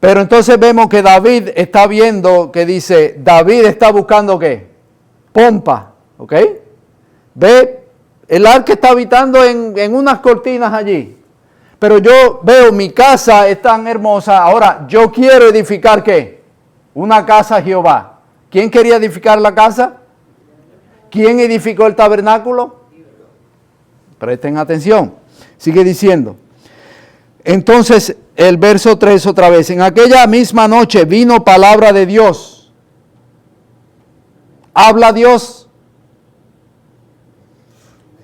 Pero entonces vemos que David está viendo, que dice, David está buscando ¿qué? Pompa, ¿ok? Ve, el arca está habitando en unas cortinas allí. Pero yo veo mi casa es tan hermosa, ahora yo quiero edificar ¿qué? Una casa a Jehová. ¿Quién quería edificar la casa? ¿Quién edificó el tabernáculo? Presten atención. Sigue diciendo. Entonces, el verso 3 otra vez. En aquella misma noche vino palabra de Dios. ¿Habla Dios?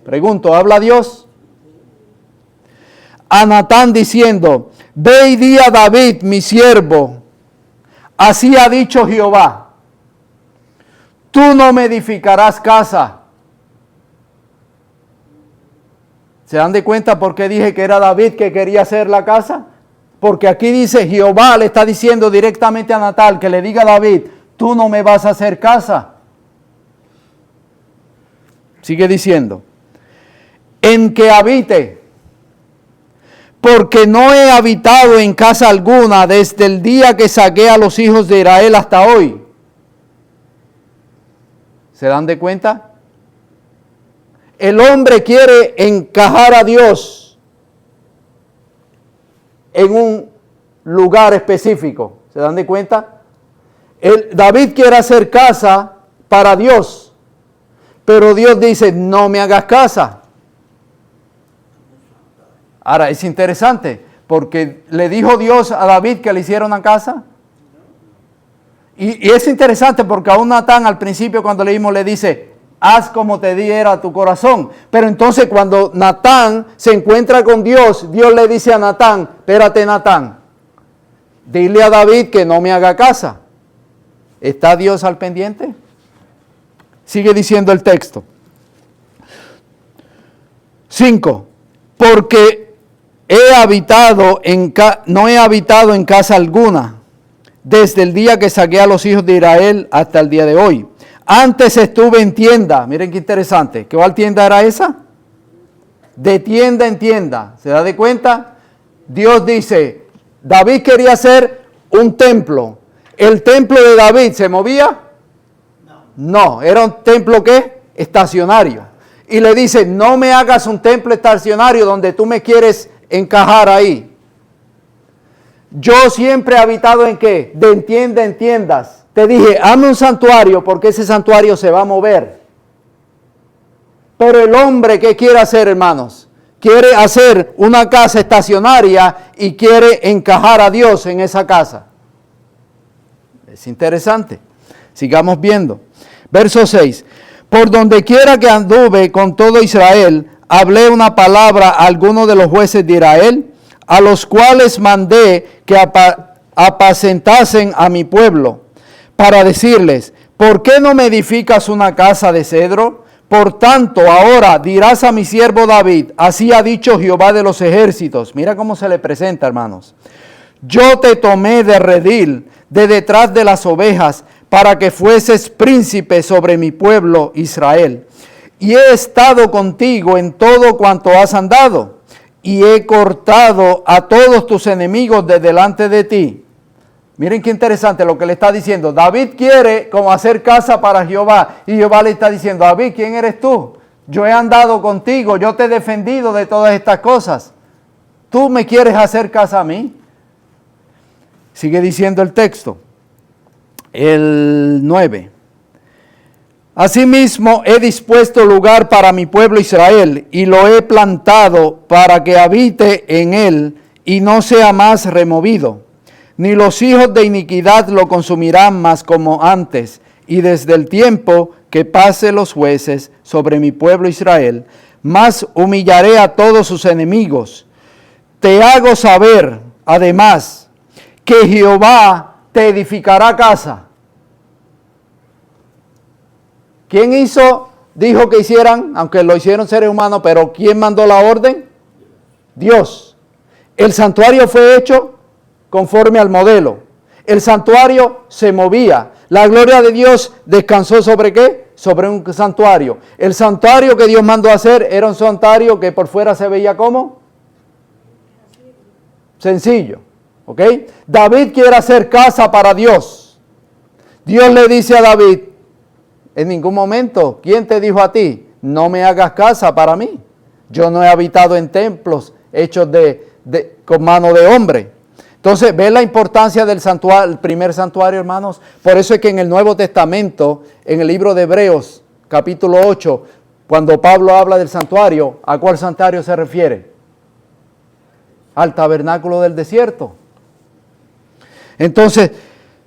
Pregunto, ¿habla Dios? A Natán diciendo, ve y di a David, mi siervo, así ha dicho Jehová. Tú no me edificarás casa. ¿Se dan de cuenta por qué dije que era David que quería hacer la casa? Porque aquí dice, Jehová le está diciendo directamente a Natán que le diga a David, tú no me vas a hacer casa. Sigue diciendo, en que habite, porque no he habitado en casa alguna desde el día que saqué a los hijos de Israel hasta hoy. ¿Se dan de cuenta? El hombre quiere encajar a Dios en un lugar específico. ¿Se dan de cuenta? David quiere hacer casa para Dios, pero Dios dice, no me hagas casa. Ahora, es interesante, porque le dijo Dios a David que le hiciera una casa. Y es interesante porque aún Natán al principio cuando leímos le dice, haz como te diera tu corazón. Pero entonces cuando Natán se encuentra con Dios, Dios le dice a Natán, espérate Natán, dile a David que no me haga casa. ¿Está Dios al pendiente? Sigue diciendo el texto. 5. Porque no he habitado en casa alguna desde el día que saqué a los hijos de Israel hasta el día de hoy. Antes estuve en tienda. Miren qué interesante. ¿Qué tienda era esa? De tienda en tienda. ¿Se da de cuenta? Dios dice, David quería hacer un templo. ¿El templo de David se movía? No, era un templo ¿qué? Estacionario. Y le dice, no me hagas un templo estacionario donde tú me quieres encajar ahí. Yo siempre he habitado en ¿qué? De tienda en tiendas. Te dije, hazme un santuario porque ese santuario se va a mover. Pero el hombre, ¿qué quiere hacer, hermanos? Quiere hacer una casa estacionaria y quiere encajar a Dios en esa casa. Es interesante. Sigamos viendo. Verso 6. Por donde quiera que anduve con todo Israel, hablé una palabra a algunos de los jueces de Israel, a los cuales mandé que apacentasen a mi pueblo, para decirles, ¿por qué no me edificas una casa de cedro? Por tanto, ahora dirás a mi siervo David, así ha dicho Jehová de los ejércitos. Mira cómo se le presenta, hermanos. Yo te tomé de redil, de detrás de las ovejas, para que fueses príncipe sobre mi pueblo Israel. Y he estado contigo en todo cuanto has andado, y he cortado a todos tus enemigos de delante de ti. Miren qué interesante lo que le está diciendo. David quiere como hacer casa para Jehová, y Jehová le está diciendo, David, ¿quién eres tú? Yo he andado contigo, yo te he defendido de todas estas cosas. ¿Tú me quieres hacer casa a mí? Sigue diciendo el texto. El 9. Asimismo he dispuesto lugar para mi pueblo Israel y lo he plantado para que habite en él y no sea más removido. Ni los hijos de iniquidad lo consumirán más como antes. Y desde el tiempo que pase los jueces sobre mi pueblo Israel, más humillaré a todos sus enemigos. Te hago saber, además, que Jehová te edificará casa. ¿Quién dijo que hicieran, aunque lo hicieron seres humanos, pero quién mandó la orden? Dios. El santuario fue hecho conforme al modelo. El santuario se movía. La gloria de Dios descansó ¿sobre qué? Sobre un santuario. El santuario que Dios mandó a hacer era un santuario que por fuera se veía como sencillo. ¿Ok? David quiere hacer casa para Dios. Dios le dice a David, en ningún momento, ¿quién te dijo a ti? No me hagas casa para mí. Yo no he habitado en templos hechos con mano de hombre. Entonces, ¿ves la importancia del santuario, el primer santuario, hermanos? Por eso es que en el Nuevo Testamento, en el libro de Hebreos, capítulo 8, cuando Pablo habla del santuario, ¿a cuál santuario se refiere? Al tabernáculo del desierto. Entonces,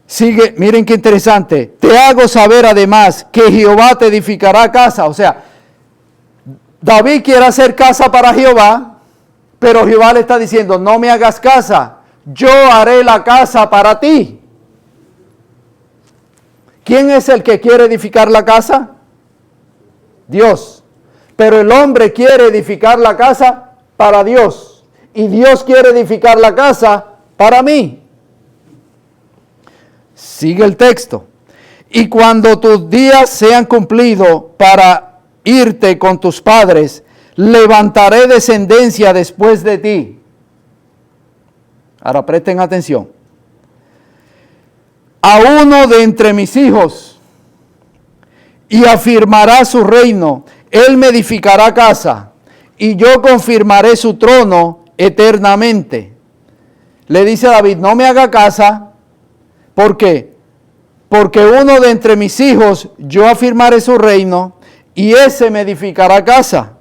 sigue, miren qué interesante. Te hago saber además que Jehová te edificará casa. O sea, David quiere hacer casa para Jehová, pero Jehová le está diciendo, no me hagas casa, yo haré la casa para ti. ¿Quién es el que quiere edificar la casa? Dios. Pero el hombre quiere edificar la casa para Dios. Y Dios quiere edificar la casa para mí. Sigue el texto. Y cuando tus días sean cumplidos para irte con tus padres, levantaré descendencia después de ti. Ahora presten atención. A uno de entre mis hijos, y afirmará su reino. Él me edificará casa, y yo confirmaré su trono eternamente. Le dice a David, no me haga casa. ¿Por qué? Porque uno de entre mis hijos, yo afirmaré su reino, y ese me edificará casa.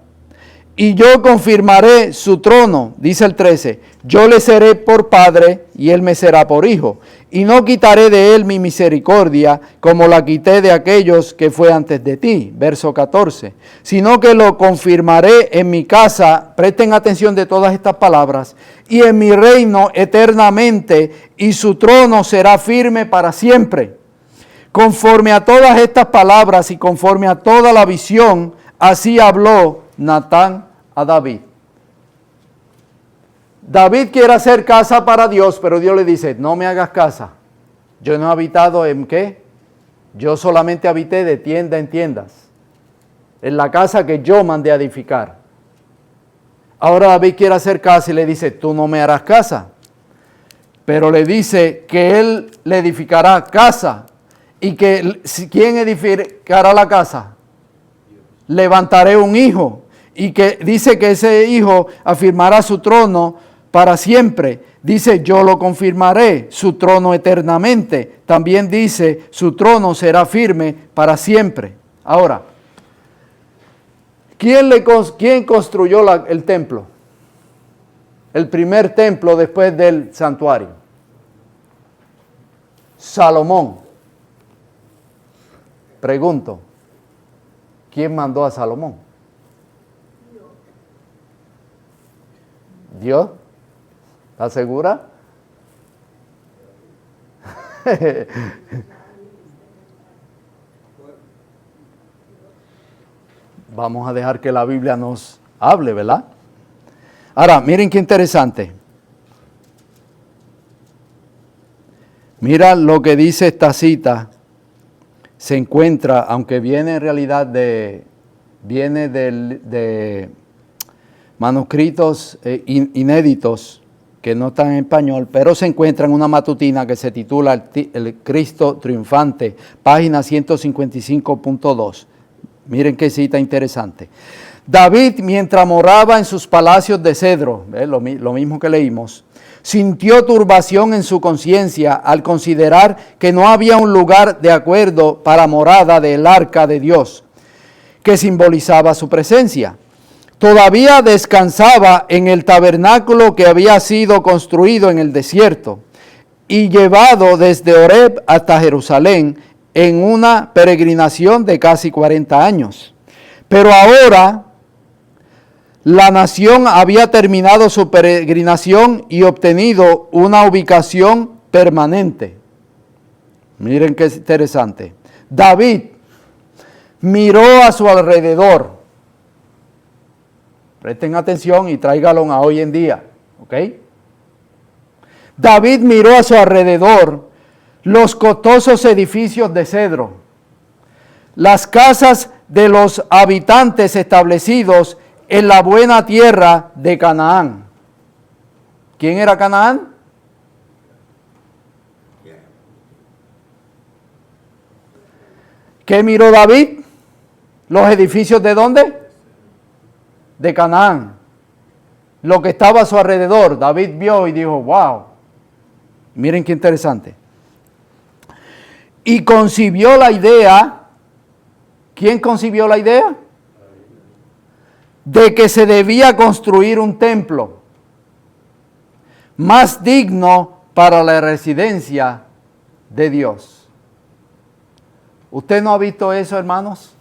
Y yo confirmaré su trono, dice el 13, yo le seré por padre y él me será por hijo. Y no quitaré de él mi misericordia como la quité de aquellos que fue antes de ti, verso 14. Sino que lo confirmaré en mi casa, presten atención de todas estas palabras, y en mi reino eternamente, y su trono será firme para siempre. Conforme a todas estas palabras y conforme a toda la visión, así habló Natán a David. David quiere hacer casa para Dios, pero Dios le dice, no me hagas casa. Yo no he habitado en ¿qué? Yo solamente habité de tienda en tiendas, en la casa que yo mandé a edificar. Ahora David quiere hacer casa y le dice, tú no me harás casa. Pero le dice que él le edificará casa. Y que ¿quién edificará la casa? Levantaré un hijo. Y que dice que ese hijo afirmará su trono para siempre. Dice, yo lo confirmaré, su trono eternamente. También dice, su trono será firme para siempre. Ahora, ¿quién construyó el templo? El primer templo después del santuario. Salomón. Pregunto, ¿quién mandó a Salomón? ¿Dios? ¿Estás segura? Vamos a dejar que la Biblia nos hable, ¿verdad? Ahora, miren qué interesante. Mira lo que dice esta cita. Se encuentra, aunque viene en realidad de manuscritos inéditos que no están en español, pero se encuentra en una matutina que se titula El Cristo Triunfante, página 155.2. Miren qué cita interesante. David, mientras moraba en sus palacios de cedro, lo mismo que leímos, sintió turbación en su conciencia al considerar que no había un lugar de acuerdo para morada del arca de Dios, que simbolizaba su presencia. Todavía descansaba en el tabernáculo que había sido construido en el desierto y llevado desde Oreb hasta Jerusalén en una peregrinación de casi 40 años. Pero ahora la nación había terminado su peregrinación y obtenido una ubicación permanente. Miren qué interesante. David miró a su alrededor. Presten atención y tráigalo a hoy en día, ¿ok? David miró a su alrededor los costosos edificios de cedro, las casas de los habitantes establecidos en la buena tierra de Canaán. ¿Quién era Canaán? ¿Qué miró David? ¿Los edificios de dónde? De Canaán. Lo que estaba a su alrededor. David vio y dijo, wow. Miren qué interesante. Y concibió la idea. ¿Quién concibió la idea? De que se debía construir un templo más digno para la residencia de Dios. ¿Usted no ha visto eso, hermanos?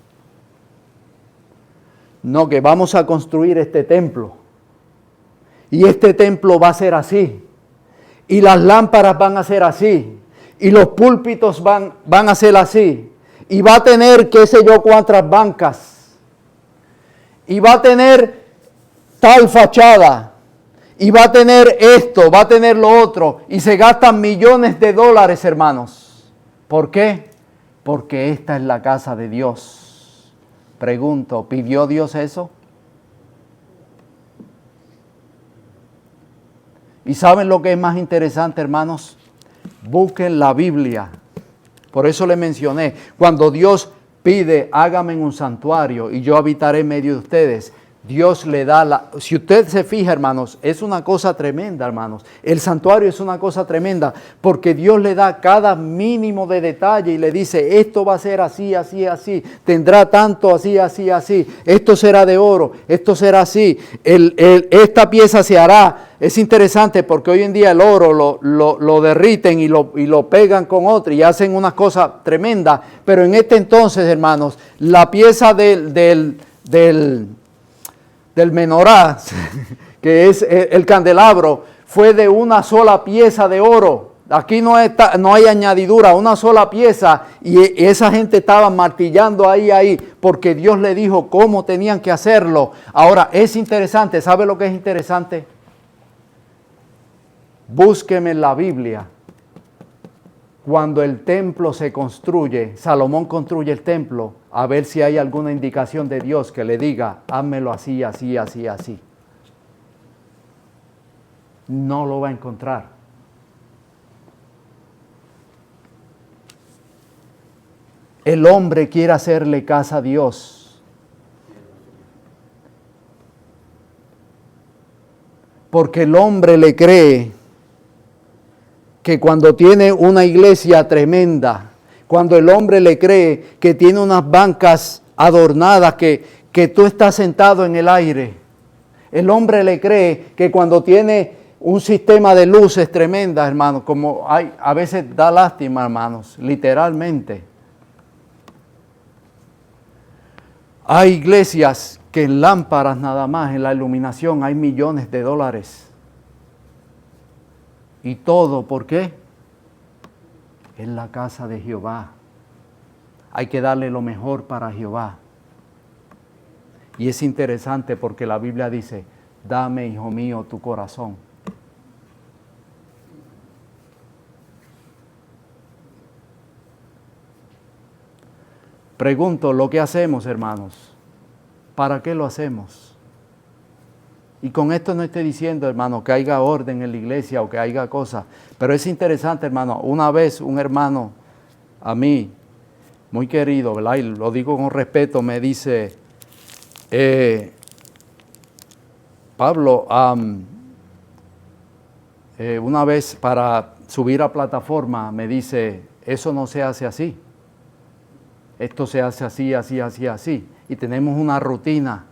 No, que vamos a construir este templo. Y este templo va a ser así. Y las lámparas van a ser así. Y los púlpitos van a ser así. Y va a tener qué sé yo cuántas bancas. Y va a tener tal fachada. y va a tener esto, va a tener lo otro, y se gastan millones de dólares, hermanos. ¿Por qué? Porque esta es la casa de Dios. Pregunto, ¿pidió Dios eso? ¿Y saben lo que es más interesante, hermanos? Busquen la Biblia. Por eso le mencioné, cuando Dios pide, hágame un santuario y yo habitaré en medio de ustedes, Dios le da si usted se fija, hermanos, es una cosa tremenda, hermanos. El santuario es una cosa tremenda porque Dios le da cada mínimo de detalle y le dice, esto va a ser así, así, así, tendrá tanto así, así, así, esto será de oro, esto será así, esta pieza se hará. Es interesante porque hoy en día el oro lo derriten y lo pegan con otro y hacen unas cosas tremendas, pero en este entonces, hermanos, la pieza del menorá, que es el candelabro, fue de una sola pieza de oro. Aquí no hay añadidura, una sola pieza, y esa gente estaba martillando ahí, porque Dios le dijo cómo tenían que hacerlo. Ahora, es interesante, ¿sabe lo que es interesante? Búsqueme en la Biblia. Cuando el templo se construye, Salomón construye el templo, a ver si hay alguna indicación de Dios que le diga, házmelo así, así, así, así. No lo va a encontrar. El hombre quiere hacerle casa a Dios. Porque el hombre le cree que cuando tiene una iglesia tremenda, cuando el hombre le cree que tiene unas bancas adornadas, que tú estás sentado en el aire, el hombre le cree que cuando tiene un sistema de luces tremendas, hermanos, como a veces da lástima, hermanos, literalmente. Hay iglesias que en lámparas nada más, en la iluminación, hay millones de dólares. Y todo, ¿por qué? Es la casa de Jehová. Hay que darle lo mejor para Jehová. Y es interesante porque la Biblia dice, dame, hijo mío, tu corazón. Pregunto, ¿lo que hacemos, hermanos? ¿Para qué lo hacemos? Y con esto no estoy diciendo, hermano, que haya orden en la iglesia o que haya cosas. Pero es interesante, hermano. Una vez un hermano a mí, muy querido, ¿verdad? Y lo digo con respeto, me dice, Pablo, una vez para subir a plataforma me dice, eso no se hace así. Esto se hace así, así, así, así. Y tenemos una rutina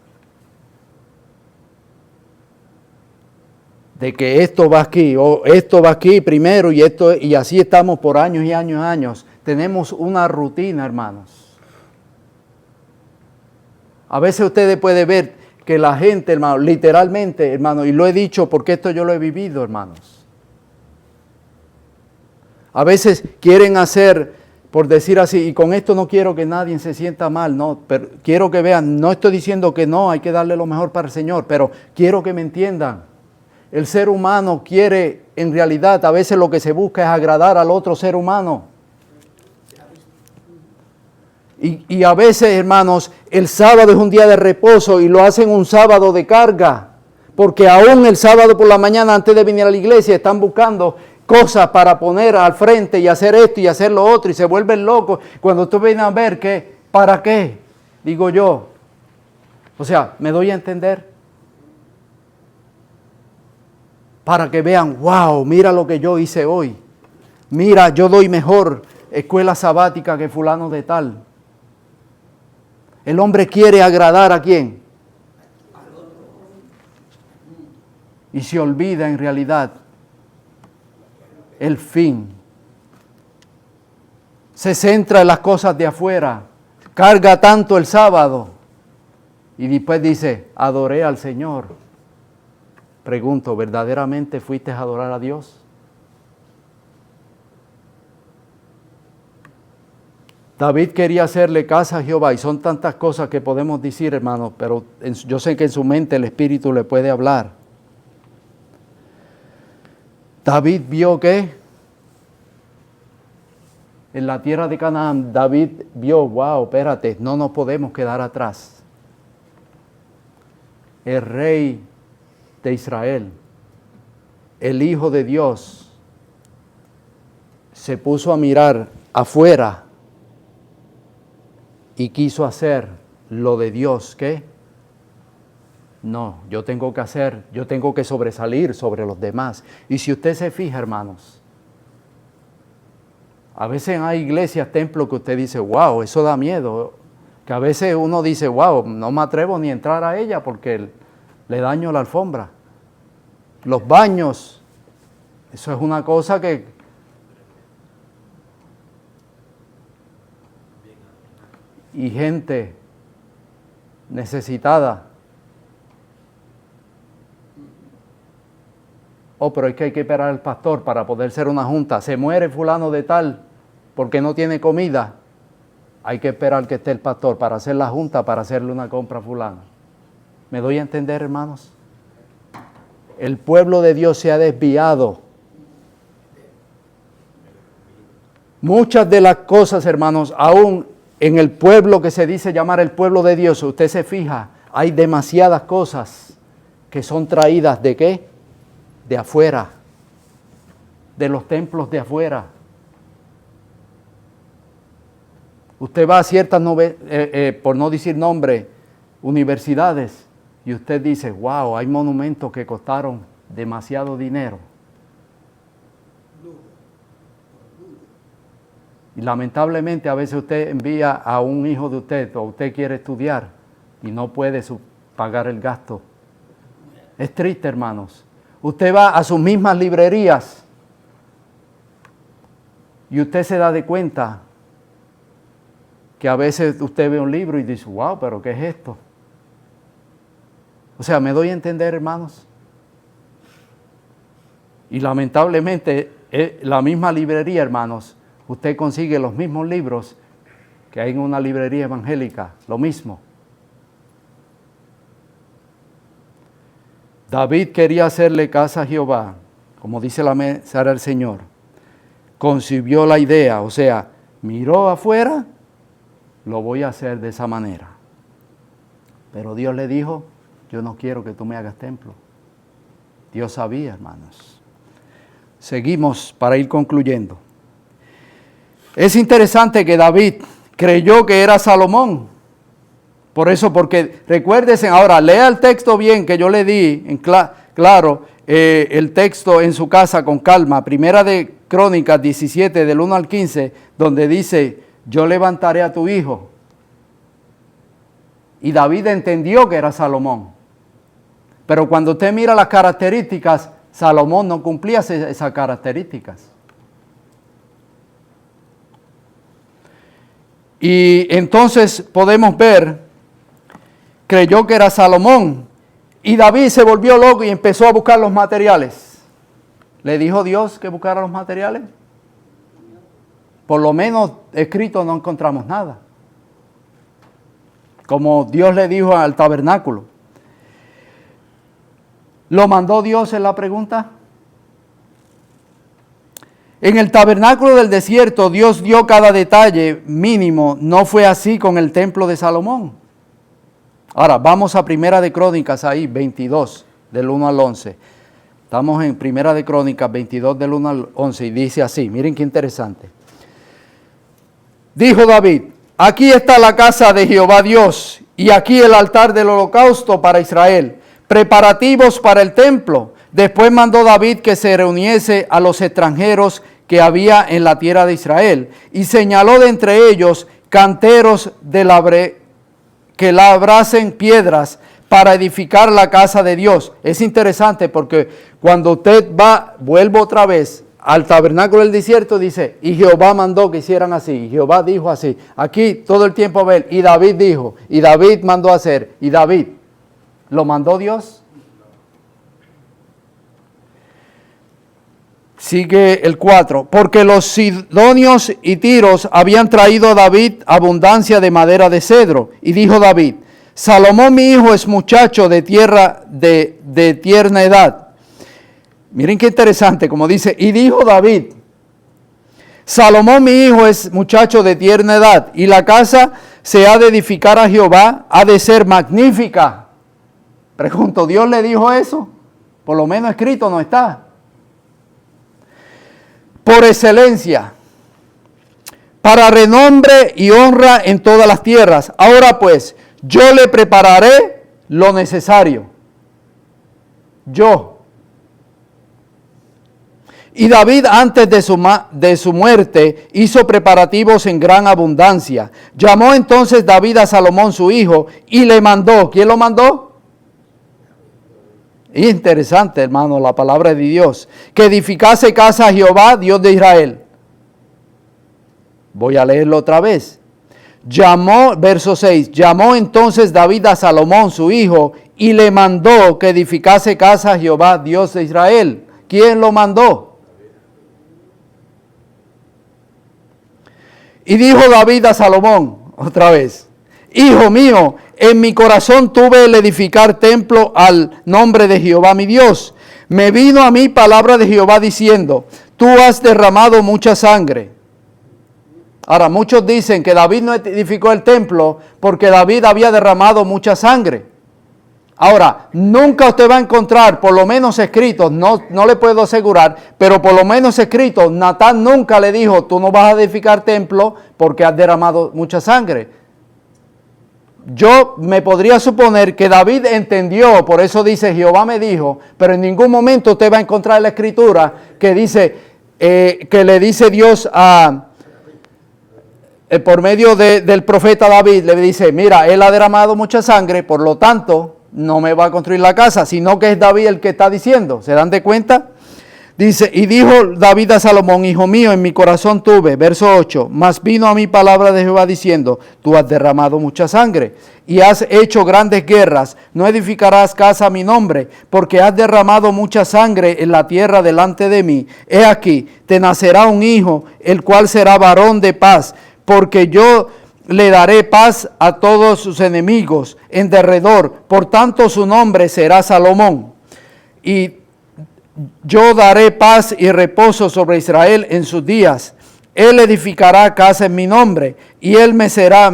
de que esto va aquí, o esto va aquí primero, y así estamos por años y años y años. Tenemos una rutina, hermanos. A veces ustedes pueden ver que la gente, hermano, literalmente, hermano, y lo he dicho porque esto yo lo he vivido, hermanos. A veces quieren hacer, por decir así, y con esto no quiero que nadie se sienta mal, no, pero quiero que vean, no estoy diciendo que no, hay que darle lo mejor para el Señor, pero quiero que me entiendan. El ser humano quiere, en realidad, a veces lo que se busca es agradar al otro ser humano. Y a veces, hermanos, el sábado es un día de reposo y lo hacen un sábado de carga. Porque aún el sábado por la mañana, antes de venir a la iglesia, están buscando cosas para poner al frente y hacer esto y hacer lo otro y se vuelven locos. Cuando tú vienes a ver que, ¿para qué? Digo yo. O sea, ¿me doy a entender? Para que vean, wow, mira lo que yo hice hoy. Mira, yo doy mejor escuela sabática que fulano de tal. El hombre quiere agradar ¿a quién? Y se olvida en realidad el fin. Se centra en las cosas de afuera. Carga tanto el sábado. Y después dice, adoré al Señor. Pregunto, ¿verdaderamente fuiste a adorar a Dios? David quería hacerle casa a Jehová y son tantas cosas que podemos decir, hermanos, pero yo sé que en su mente el Espíritu le puede hablar. David vio que en la tierra de Canaán, David vio, wow, espérate, no nos podemos quedar atrás. El rey de Israel, el Hijo de Dios, se puso a mirar afuera y quiso hacer lo de Dios. ¿Qué? No, yo tengo que sobresalir sobre los demás. Y si usted se fija, hermanos, a veces hay iglesias, templos que usted dice, wow, eso da miedo. Que a veces uno dice, wow, no me atrevo ni a entrar a ella porque le daño la alfombra. Los baños, eso es una cosa que... Y gente necesitada. Oh, pero es que hay que esperar al pastor para poder ser una junta. Se muere fulano de tal porque no tiene comida. Hay que esperar que esté el pastor para hacer la junta, para hacerle una compra a fulano. ¿Me doy a entender, hermanos? El pueblo de Dios se ha desviado. Muchas de las cosas, hermanos, aún en el pueblo que se dice llamar el pueblo de Dios, usted se fija, hay demasiadas cosas que son traídas ¿de qué? De afuera, de los templos de afuera. Usted va a ciertas, por no decir nombre, universidades, y usted dice, wow, hay monumentos que costaron demasiado dinero. Y lamentablemente a veces usted envía a un hijo de usted, o usted quiere estudiar, y no puede pagar el gasto. Es triste, hermanos. Usted va a sus mismas librerías, y usted se da de cuenta que a veces usted ve un libro y dice, wow, pero ¿qué es esto? O sea, ¿me doy a entender, hermanos? Y lamentablemente, la misma librería, hermanos, usted consigue los mismos libros que hay en una librería evangélica, lo mismo. David quería hacerle casa a Jehová, como dice la mesa del Señor. Concibió la idea, o sea, miró afuera, lo voy a hacer de esa manera. Pero Dios le dijo, yo no quiero que tú me hagas templo. Dios sabía, hermanos. Seguimos para ir concluyendo. Es interesante que David creyó que era Salomón. Por eso, porque recuérdense, ahora lea el texto bien que yo le di, claro, el texto en su casa con calma. Primera de Crónicas 17, del 1 al 15, donde dice, yo levantaré a tu hijo. Y David entendió que era Salomón. Pero cuando usted mira las características, Salomón no cumplía esas características. Y entonces podemos ver, creyó que era Salomón. Y David se volvió loco y empezó a buscar los materiales. ¿Le dijo Dios que buscara los materiales? Por lo menos escrito no encontramos nada. Como Dios le dijo al tabernáculo. ¿Lo mandó Dios en la pregunta? En el tabernáculo del desierto Dios dio cada detalle mínimo. No fue así con el templo de Salomón. Ahora vamos a Primera de Crónicas ahí, 22, del 1 al 11. Estamos en Primera de Crónicas 22 del 1 al 11 y dice así, miren qué interesante. Dijo David, aquí está la casa de Jehová Dios y aquí el altar del holocausto para Israel, preparativos para el templo. Después mandó David que se reuniese a los extranjeros que había en la tierra de Israel y señaló de entre ellos canteros que labrasen piedras para edificar la casa de Dios. Es interesante porque cuando usted vuelvo otra vez al tabernáculo del desierto, dice, y Jehová mandó que hicieran así, y Jehová dijo así. Aquí todo el tiempo ve, y David dijo, y David mandó hacer, y David, ¿lo mandó Dios? Sigue el 4, porque los sidonios y tiros habían traído a David abundancia de madera de cedro. Y dijo David, Salomón mi hijo es muchacho de tierna edad. Miren qué interesante, como dice, y dijo David, Salomón mi hijo es muchacho de tierna edad, y la casa se ha de edificar a Jehová, ha de ser magnífica. Pregunto, ¿Dios le dijo eso? Por lo menos escrito no está. Por excelencia, para renombre y honra en todas las tierras. Ahora pues, yo le prepararé lo necesario. Yo. Y David antes de su muerte hizo preparativos en gran abundancia. Llamó entonces David a Salomón su hijo y le mandó. ¿Quién lo mandó? Interesante, hermano, la palabra de Dios. Que edificase casa a Jehová, Dios de Israel. Voy a leerlo otra vez. Verso 6, llamó entonces David a Salomón su hijo y le mandó que edificase casa a Jehová, Dios de Israel. ¿Quién lo mandó? Y dijo David a Salomón, otra vez, hijo mío, en mi corazón tuve el edificar templo al nombre de Jehová mi Dios. Me vino a mí palabra de Jehová diciendo, tú has derramado mucha sangre. Ahora, muchos dicen que David no edificó el templo porque David había derramado mucha sangre. Ahora, nunca usted va a encontrar, por lo menos escrito, no le puedo asegurar, pero por lo menos escrito, Natán nunca le dijo, tú no vas a edificar templo porque has derramado mucha sangre. Yo me podría suponer que David entendió, por eso dice, Jehová me dijo, pero en ningún momento usted va a encontrar en la escritura que dice, que le dice Dios por medio del profeta David, le dice, mira, él ha derramado mucha sangre, por lo tanto, no me va a construir la casa, sino que es David el que está diciendo. ¿Se dan de cuenta? Dice, y dijo David a Salomón, hijo mío, en mi corazón tuve, verso 8, mas vino a mí palabra de Jehová diciendo, tú has derramado mucha sangre y has hecho grandes guerras, no edificarás casa a mi nombre, porque has derramado mucha sangre en la tierra delante de mí. He aquí, te nacerá un hijo, el cual será varón de paz, porque yo le daré paz a todos sus enemigos en derredor, por tanto su nombre será Salomón. Y yo daré paz y reposo sobre Israel en sus días. Él edificará casa en mi nombre, y él me será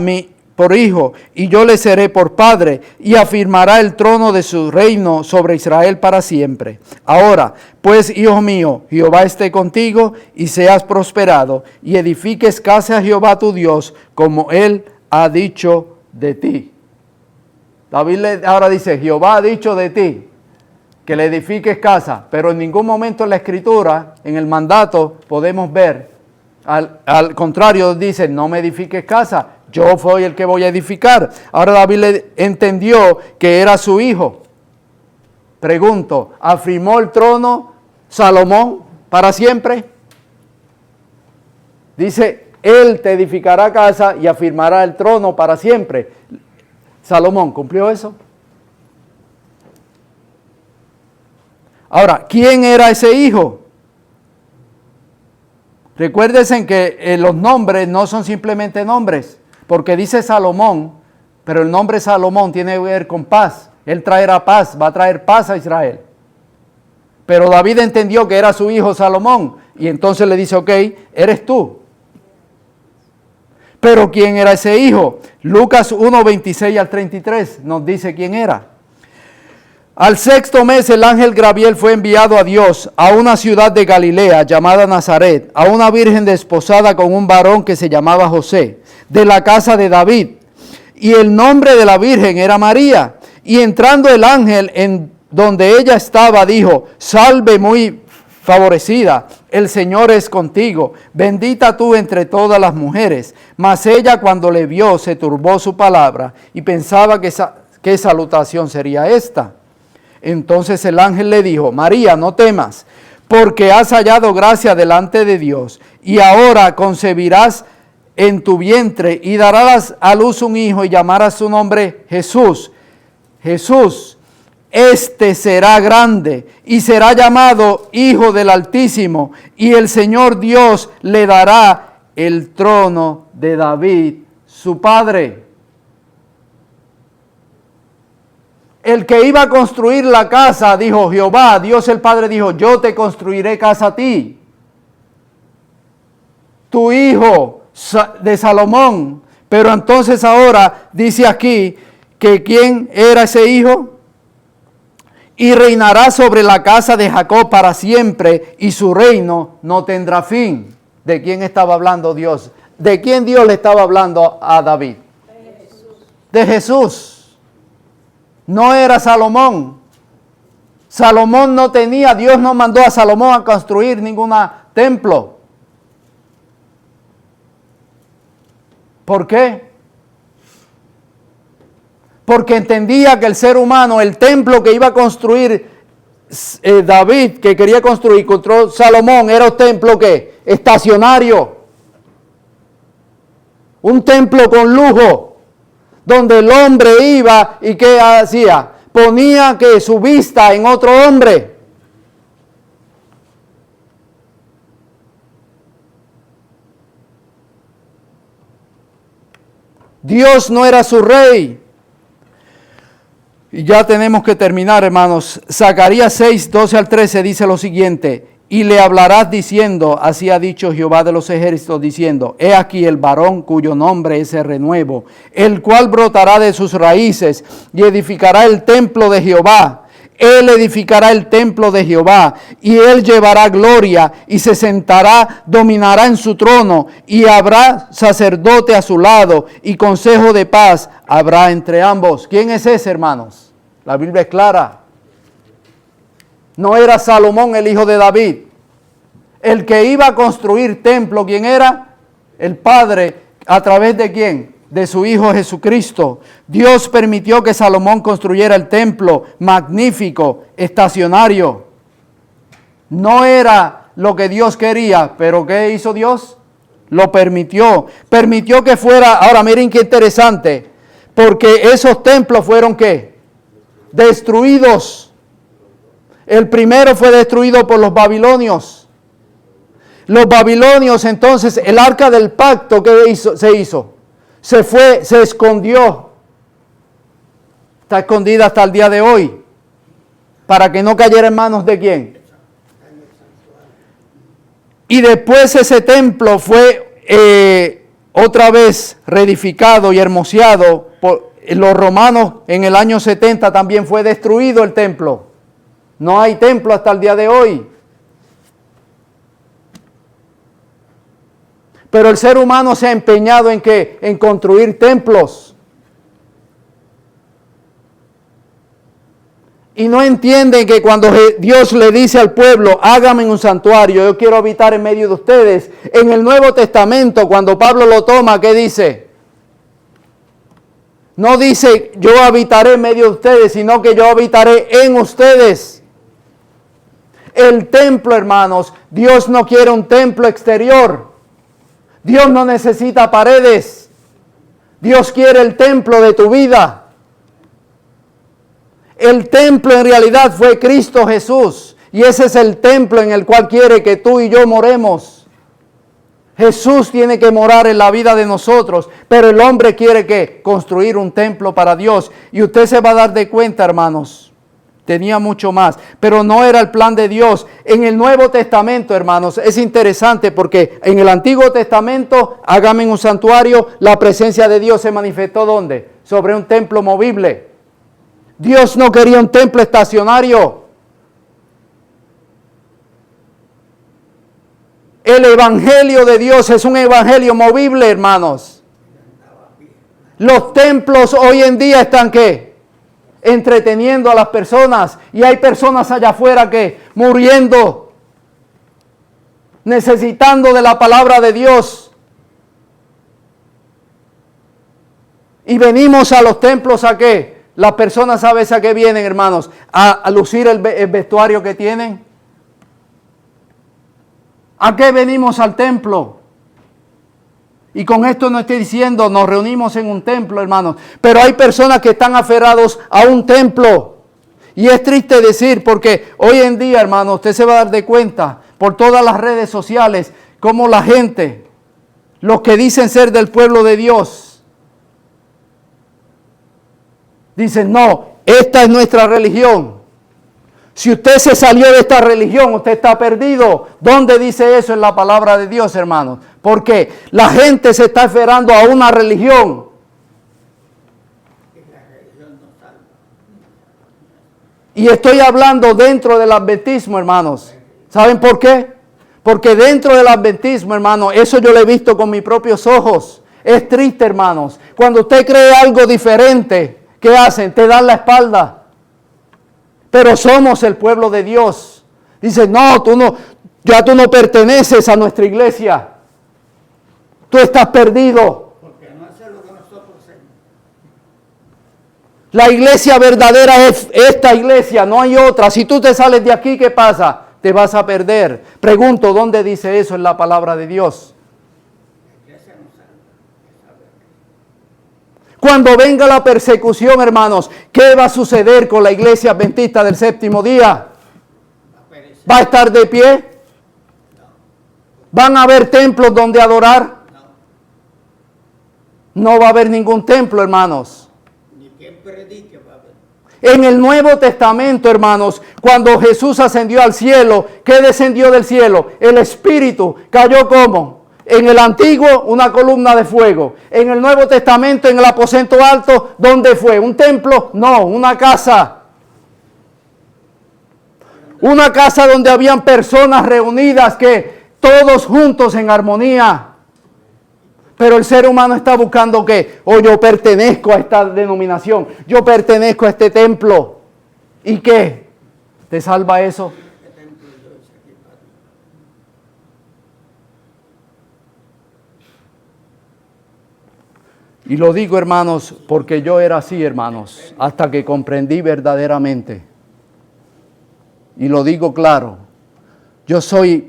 por hijo, y yo le seré por padre, y afirmará el trono de su reino sobre Israel para siempre. Ahora, pues, hijo mío, Jehová esté contigo, y seas prosperado, y edifiques casa a Jehová tu Dios, como él ha dicho de ti. David ahora dice, Jehová ha dicho de ti, que le edifiques casa, pero en ningún momento en la escritura, en el mandato, podemos ver, al contrario, dice, no me edifiques casa, yo soy el que voy a edificar. Ahora David le entendió que era su hijo. Pregunto, ¿afirmó el trono Salomón para siempre? Dice, él te edificará casa y afirmará el trono para siempre. Salomón, ¿cumplió eso? Ahora, ¿quién era ese hijo? Recuérdense que los nombres no son simplemente nombres, porque dice Salomón, pero el nombre Salomón tiene que ver con paz. Él traerá paz, va a traer paz a Israel. Pero David entendió que era su hijo Salomón, y entonces le dice, ok, eres tú. Pero ¿quién era ese hijo? Lucas 1, 26 al 33 nos dice quién era. Al sexto mes el ángel Gabriel fue enviado a Dios a una ciudad de Galilea llamada Nazaret, a una virgen desposada con un varón que se llamaba José, de la casa de David. Y el nombre de la virgen era María. Y entrando el ángel en donde ella estaba, dijo, salve muy favorecida, el Señor es contigo, bendita tú entre todas las mujeres. Mas ella cuando le vio se turbó su palabra y pensaba qué salutación sería esta. Entonces el ángel le dijo, María, no temas, porque has hallado gracia delante de Dios, y ahora concebirás en tu vientre y darás a luz un hijo y llamarás su nombre Jesús. Jesús, este será grande y será llamado Hijo del Altísimo, y el Señor Dios le dará el trono de David, su padre. El que iba a construir la casa, dijo Jehová, Dios el Padre dijo, yo te construiré casa a ti. Tu hijo de Salomón. Pero entonces ahora dice aquí que ¿quién era ese hijo? Y reinará sobre la casa de Jacob para siempre y su reino no tendrá fin. ¿De quién estaba hablando Dios? ¿De quién Dios le estaba hablando a David? De Jesús. No era Salomón. Salomón no tenía, Dios no mandó a Salomón a construir ningún templo. ¿Por qué? Porque entendía que el ser humano, el templo que iba a construir David, que quería construir contra Salomón, era un templo que estacionario. Un templo con lujo. Donde el hombre iba y ¿qué hacía? Ponía que su vista en otro hombre. Dios no era su rey. Y ya tenemos que terminar, hermanos. Zacarías 6, 12 al 13 dice lo siguiente. Y le hablarás diciendo, así ha dicho Jehová de los ejércitos, diciendo, he aquí el varón cuyo nombre es el renuevo, el cual brotará de sus raíces y edificará el templo de Jehová. Él edificará el templo de Jehová y él llevará gloria y se sentará, dominará en su trono y habrá sacerdote a su lado y consejo de paz habrá entre ambos. ¿Quién es ese, hermanos? La Biblia es clara. No era Salomón el hijo de David. El que iba a construir templo, ¿quién era? El Padre, ¿a través de quién? De su Hijo Jesucristo. Dios permitió que Salomón construyera el templo magnífico, estacionario. No era lo que Dios quería, pero ¿qué hizo Dios? Lo permitió. Permitió que fuera, ahora miren qué interesante, porque esos templos fueron ¿qué? Destruidos. El primero fue destruido por los babilonios. Los babilonios, entonces, el arca del pacto, ¿qué se hizo? Se fue, se escondió. Está escondida hasta el día de hoy. Para que no cayera en manos de quién. Y después ese templo fue otra vez reedificado y hermoseado por los romanos. En el año 70 también fue destruido el templo. No hay templo hasta el día de hoy. Pero el ser humano se ha empeñado en ¿qué? En construir templos. Y no entienden que cuando Dios le dice al pueblo, hágame un santuario, yo quiero habitar en medio de ustedes. En el Nuevo Testamento, cuando Pablo lo toma, ¿qué dice? No dice, yo habitaré en medio de ustedes, sino que yo habitaré en ustedes. El templo, hermanos, Dios no quiere un templo exterior. Dios no necesita paredes. Dios quiere el templo de tu vida. El templo en realidad fue Cristo Jesús. Y ese es el templo en el cual quiere que tú y yo moremos. Jesús tiene que morar en la vida de nosotros. Pero el hombre quiere que construir un templo para Dios. Y usted se va a dar de cuenta, hermanos. Tenía mucho más, pero no era el plan de Dios. En el Nuevo Testamento, hermanos, es interesante porque en el Antiguo Testamento, hágame un santuario, la presencia de Dios se manifestó ¿dónde? Sobre un templo movible. Dios no quería un templo estacionario. El evangelio de Dios es un evangelio movible, hermanos. Los templos hoy en día están ¿qué? Entreteniendo a las personas, y hay personas allá afuera que muriendo, necesitando de la palabra de Dios. Y venimos a los templos ¿a qué? Las personas a veces ¿a qué vienen, hermanos? A lucir el vestuario que tienen. ¿A qué venimos al templo? Y con esto no estoy diciendo, nos reunimos en un templo, hermanos. Pero hay personas que están aferrados a un templo. Y es triste decir, porque hoy en día, hermanos, usted se va a dar de cuenta por todas las redes sociales, cómo la gente, los que dicen ser del pueblo de Dios, dicen, no, esta es nuestra religión. Si usted se salió de esta religión, usted está perdido. ¿Dónde dice eso en la palabra de Dios, hermanos? Porque la gente se está aferrando a una religión. Y estoy hablando dentro del adventismo, hermanos. ¿Saben por qué? Porque dentro del adventismo, hermanos, eso yo lo he visto con mis propios ojos. Es triste, hermanos. Cuando usted cree algo diferente, ¿qué hacen? Te dan la espalda. Pero somos el pueblo de Dios. Dice, no, ya tú no perteneces a nuestra iglesia. Tú estás perdido. Porque no hace lo que nosotros hacemos. La iglesia verdadera es esta iglesia, no hay otra. Si tú te sales de aquí, ¿qué pasa? Te vas a perder. Pregunto, ¿dónde dice eso en la palabra de Dios? La iglesia no salva. Cuando venga la persecución, hermanos, ¿qué va a suceder con la iglesia adventista del séptimo día? Va a perecer. ¿Va a estar de pie? ¿Van a haber templos donde adorar? No va a haber ningún templo, hermanos. Ni quien predique va a haber. En el Nuevo Testamento, hermanos, cuando Jesús ascendió al cielo, ¿qué descendió del cielo? El Espíritu. ¿Cayó cómo? En el Antiguo, una columna de fuego. En el Nuevo Testamento, en el aposento alto, ¿dónde fue? ¿Un templo? No, una casa. Una casa donde habían personas reunidas que todos juntos en armonía. Pero el ser humano está buscando ¿qué? Yo pertenezco a esta denominación, yo pertenezco a este templo. ¿Y qué? ¿Te salva eso? Y lo digo, hermanos, porque yo era así, hermanos, hasta que comprendí verdaderamente. Y lo digo claro.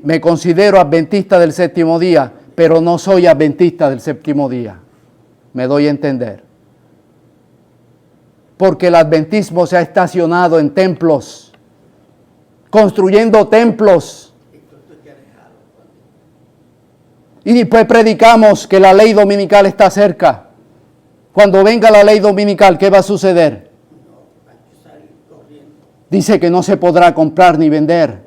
Me considero adventista del séptimo día, pero no soy adventista del séptimo día. Me doy a entender. Porque el adventismo se ha estacionado en templos, construyendo templos. Y después predicamos que la ley dominical está cerca. Cuando venga la ley dominical, ¿qué va a suceder? Dice que no se podrá comprar ni vender.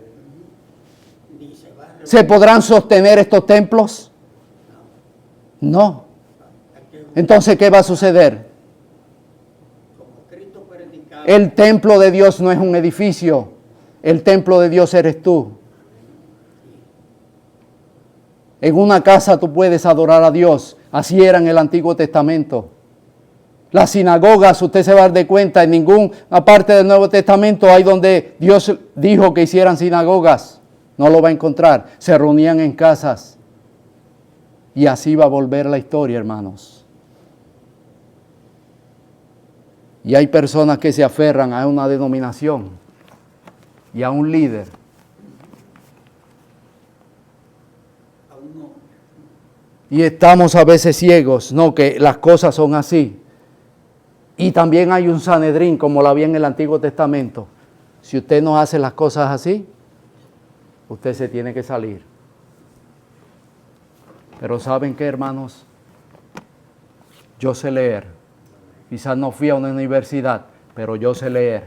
¿Se podrán sostener estos templos? No. Entonces, ¿qué va a suceder? El templo de Dios no es un edificio. El templo de Dios eres tú. En una casa tú puedes adorar a Dios. Así era en el Antiguo Testamento. Las sinagogas, usted se va a dar de cuenta, en ninguna parte del Nuevo Testamento hay donde Dios dijo que hicieran sinagogas. No lo va a encontrar. Se reunían en casas. Y así va a volver la historia, hermanos. Y hay personas que se aferran a una denominación y a un líder. Y estamos a veces ciegos, no, que las cosas son así. Y también hay un Sanedrín, como la había en el Antiguo Testamento. Si usted no hace las cosas así, usted se tiene que salir. Pero ¿saben qué, hermanos? Yo sé leer. Quizás no fui a una universidad, pero yo sé leer.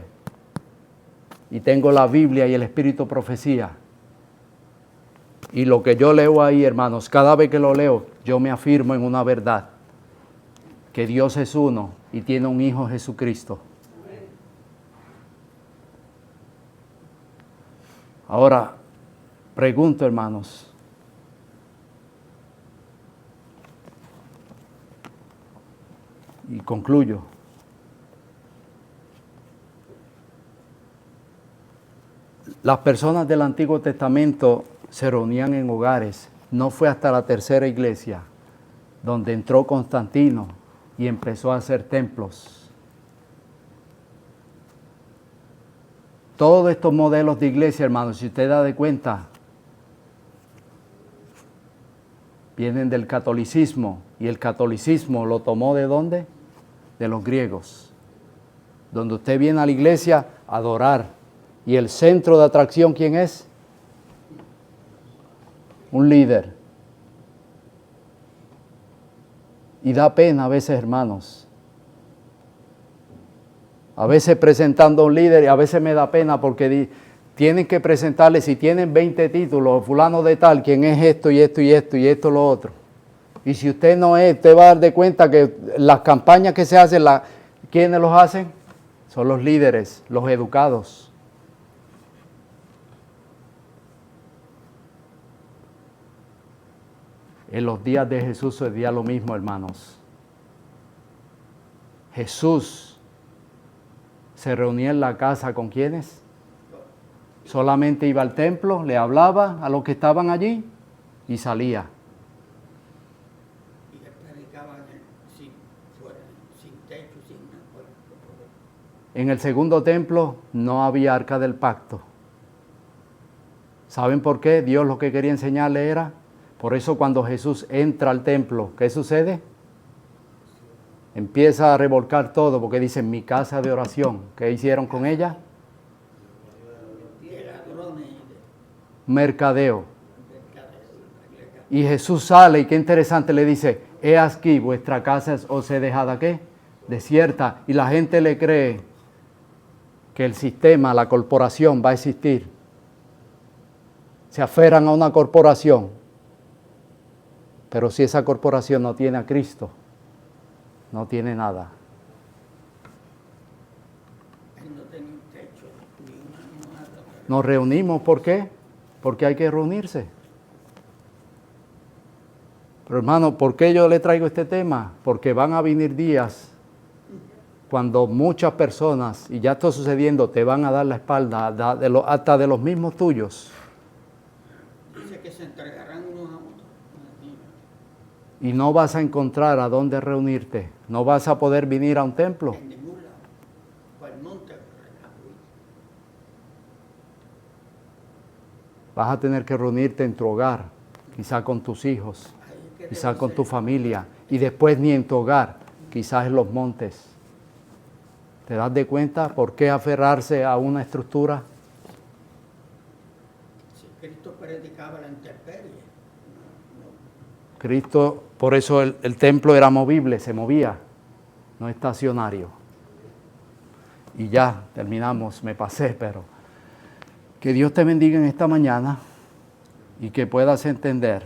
Y tengo la Biblia y el Espíritu Profecía. Y lo que yo leo ahí, hermanos, cada vez que lo leo, yo me afirmo en una verdad. Que Dios es uno y tiene un Hijo, Jesucristo. Ahora, pregunto, hermanos. Y concluyo. Las personas del Antiguo Testamento se reunían en hogares. No fue hasta la tercera iglesia donde entró Constantino y empezó a hacer templos. Todos estos modelos de iglesia, hermanos, si usted da de cuenta, vienen del catolicismo. Y el catolicismo lo tomó ¿de dónde? De los griegos. Donde usted viene a la iglesia a adorar. ¿Y el centro de atracción quién es? Un líder. Y da pena a veces, hermanos, A veces presentando a un líder y a veces me da pena porque tienen que presentarle, si tienen 20 títulos, fulano de tal, quién es esto y esto y esto y esto lo otro. Y si usted no es, usted va a dar de cuenta que las campañas que se hacen, ¿quiénes los hacen? Son los líderes, los educados. En los días de Jesús sucedía lo mismo, hermanos. Jesús se reunía en la casa ¿con quiénes? Solamente iba al templo, le hablaba a los que estaban allí y salía. Y él predicaba sin techo, sin nada. En el segundo templo no había arca del pacto. ¿Saben por qué? Dios lo que quería enseñarle era, por eso cuando Jesús entra al templo, ¿qué sucede? Empieza a revolcar todo porque dice, mi casa de oración. ¿Qué hicieron con ella? Mercadeo. Y Jesús sale y qué interesante le dice, he aquí vuestra casa os he dejada ¿qué? Desierta. Y la gente le cree que el sistema, la corporación va a existir. Se aferran a una corporación. Pero si esa corporación no tiene a Cristo, no tiene nada. Él no tenía un techo, ni una nada. Nos reunimos, ¿por qué? Porque hay que reunirse. Pero hermano, ¿por qué yo le traigo este tema? Porque van a venir días cuando muchas personas, y ya está sucediendo, te van a dar la espalda, hasta de los mismos tuyos. Dice que se entregarán unos a otros. Y no vas a encontrar a dónde reunirte. No vas a poder venir a un templo. En ningún lado. Para el monte. Vas a tener que reunirte en tu hogar, quizá con tus hijos, quizá con tu familia, y después ni en tu hogar, quizás en los montes. ¿Te das de cuenta por qué aferrarse a una estructura? Si Cristo predicaba la intemperie. Cristo, por eso el templo era movible, se movía, no estacionario. Y ya, terminamos, me pasé, pero que Dios te bendiga en esta mañana y que puedas entender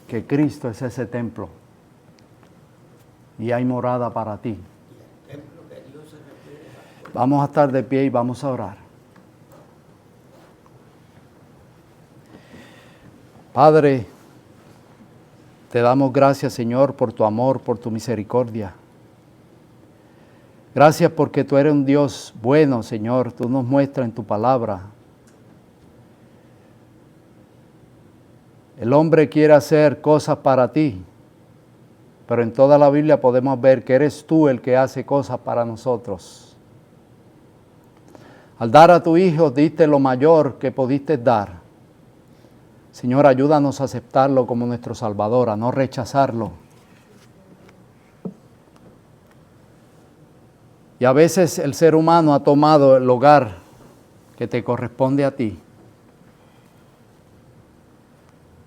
que Cristo es ese templo y hay morada para ti. Vamos a estar de pie y vamos a orar. Padre, te damos gracias, Señor, por tu amor, por tu misericordia. Gracias porque tú eres un Dios bueno, Señor. Tú nos muestras en tu palabra. El hombre quiere hacer cosas para ti, pero en toda la Biblia podemos ver que eres tú el que hace cosas para nosotros. Al dar a tu Hijo, diste lo mayor que pudiste dar. Señor, ayúdanos a aceptarlo como nuestro Salvador, a no rechazarlo. Y a veces el ser humano ha tomado el lugar que te corresponde a ti.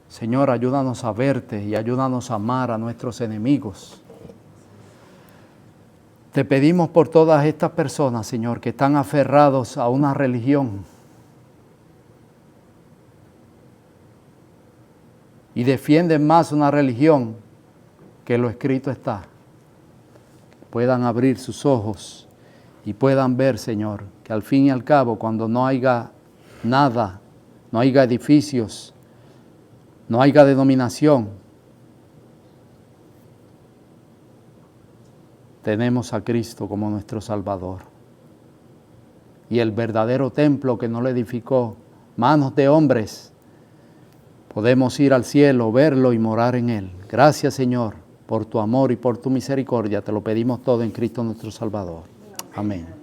Señor, ayúdanos a verte y ayúdanos a amar a nuestros enemigos. Te pedimos por todas estas personas, Señor, que están aferrados a una religión y defienden más una religión que lo escrito está. Puedan abrir sus ojos y puedan ver, Señor, que al fin y al cabo, cuando no haya nada, no haya edificios, no haya denominación, tenemos a Cristo como nuestro Salvador. Y el verdadero templo que no lo edificó manos de hombres, podemos ir al cielo, verlo y morar en él. Gracias, Señor, por tu amor y por tu misericordia. Te lo pedimos todo en Cristo nuestro Salvador. Amén.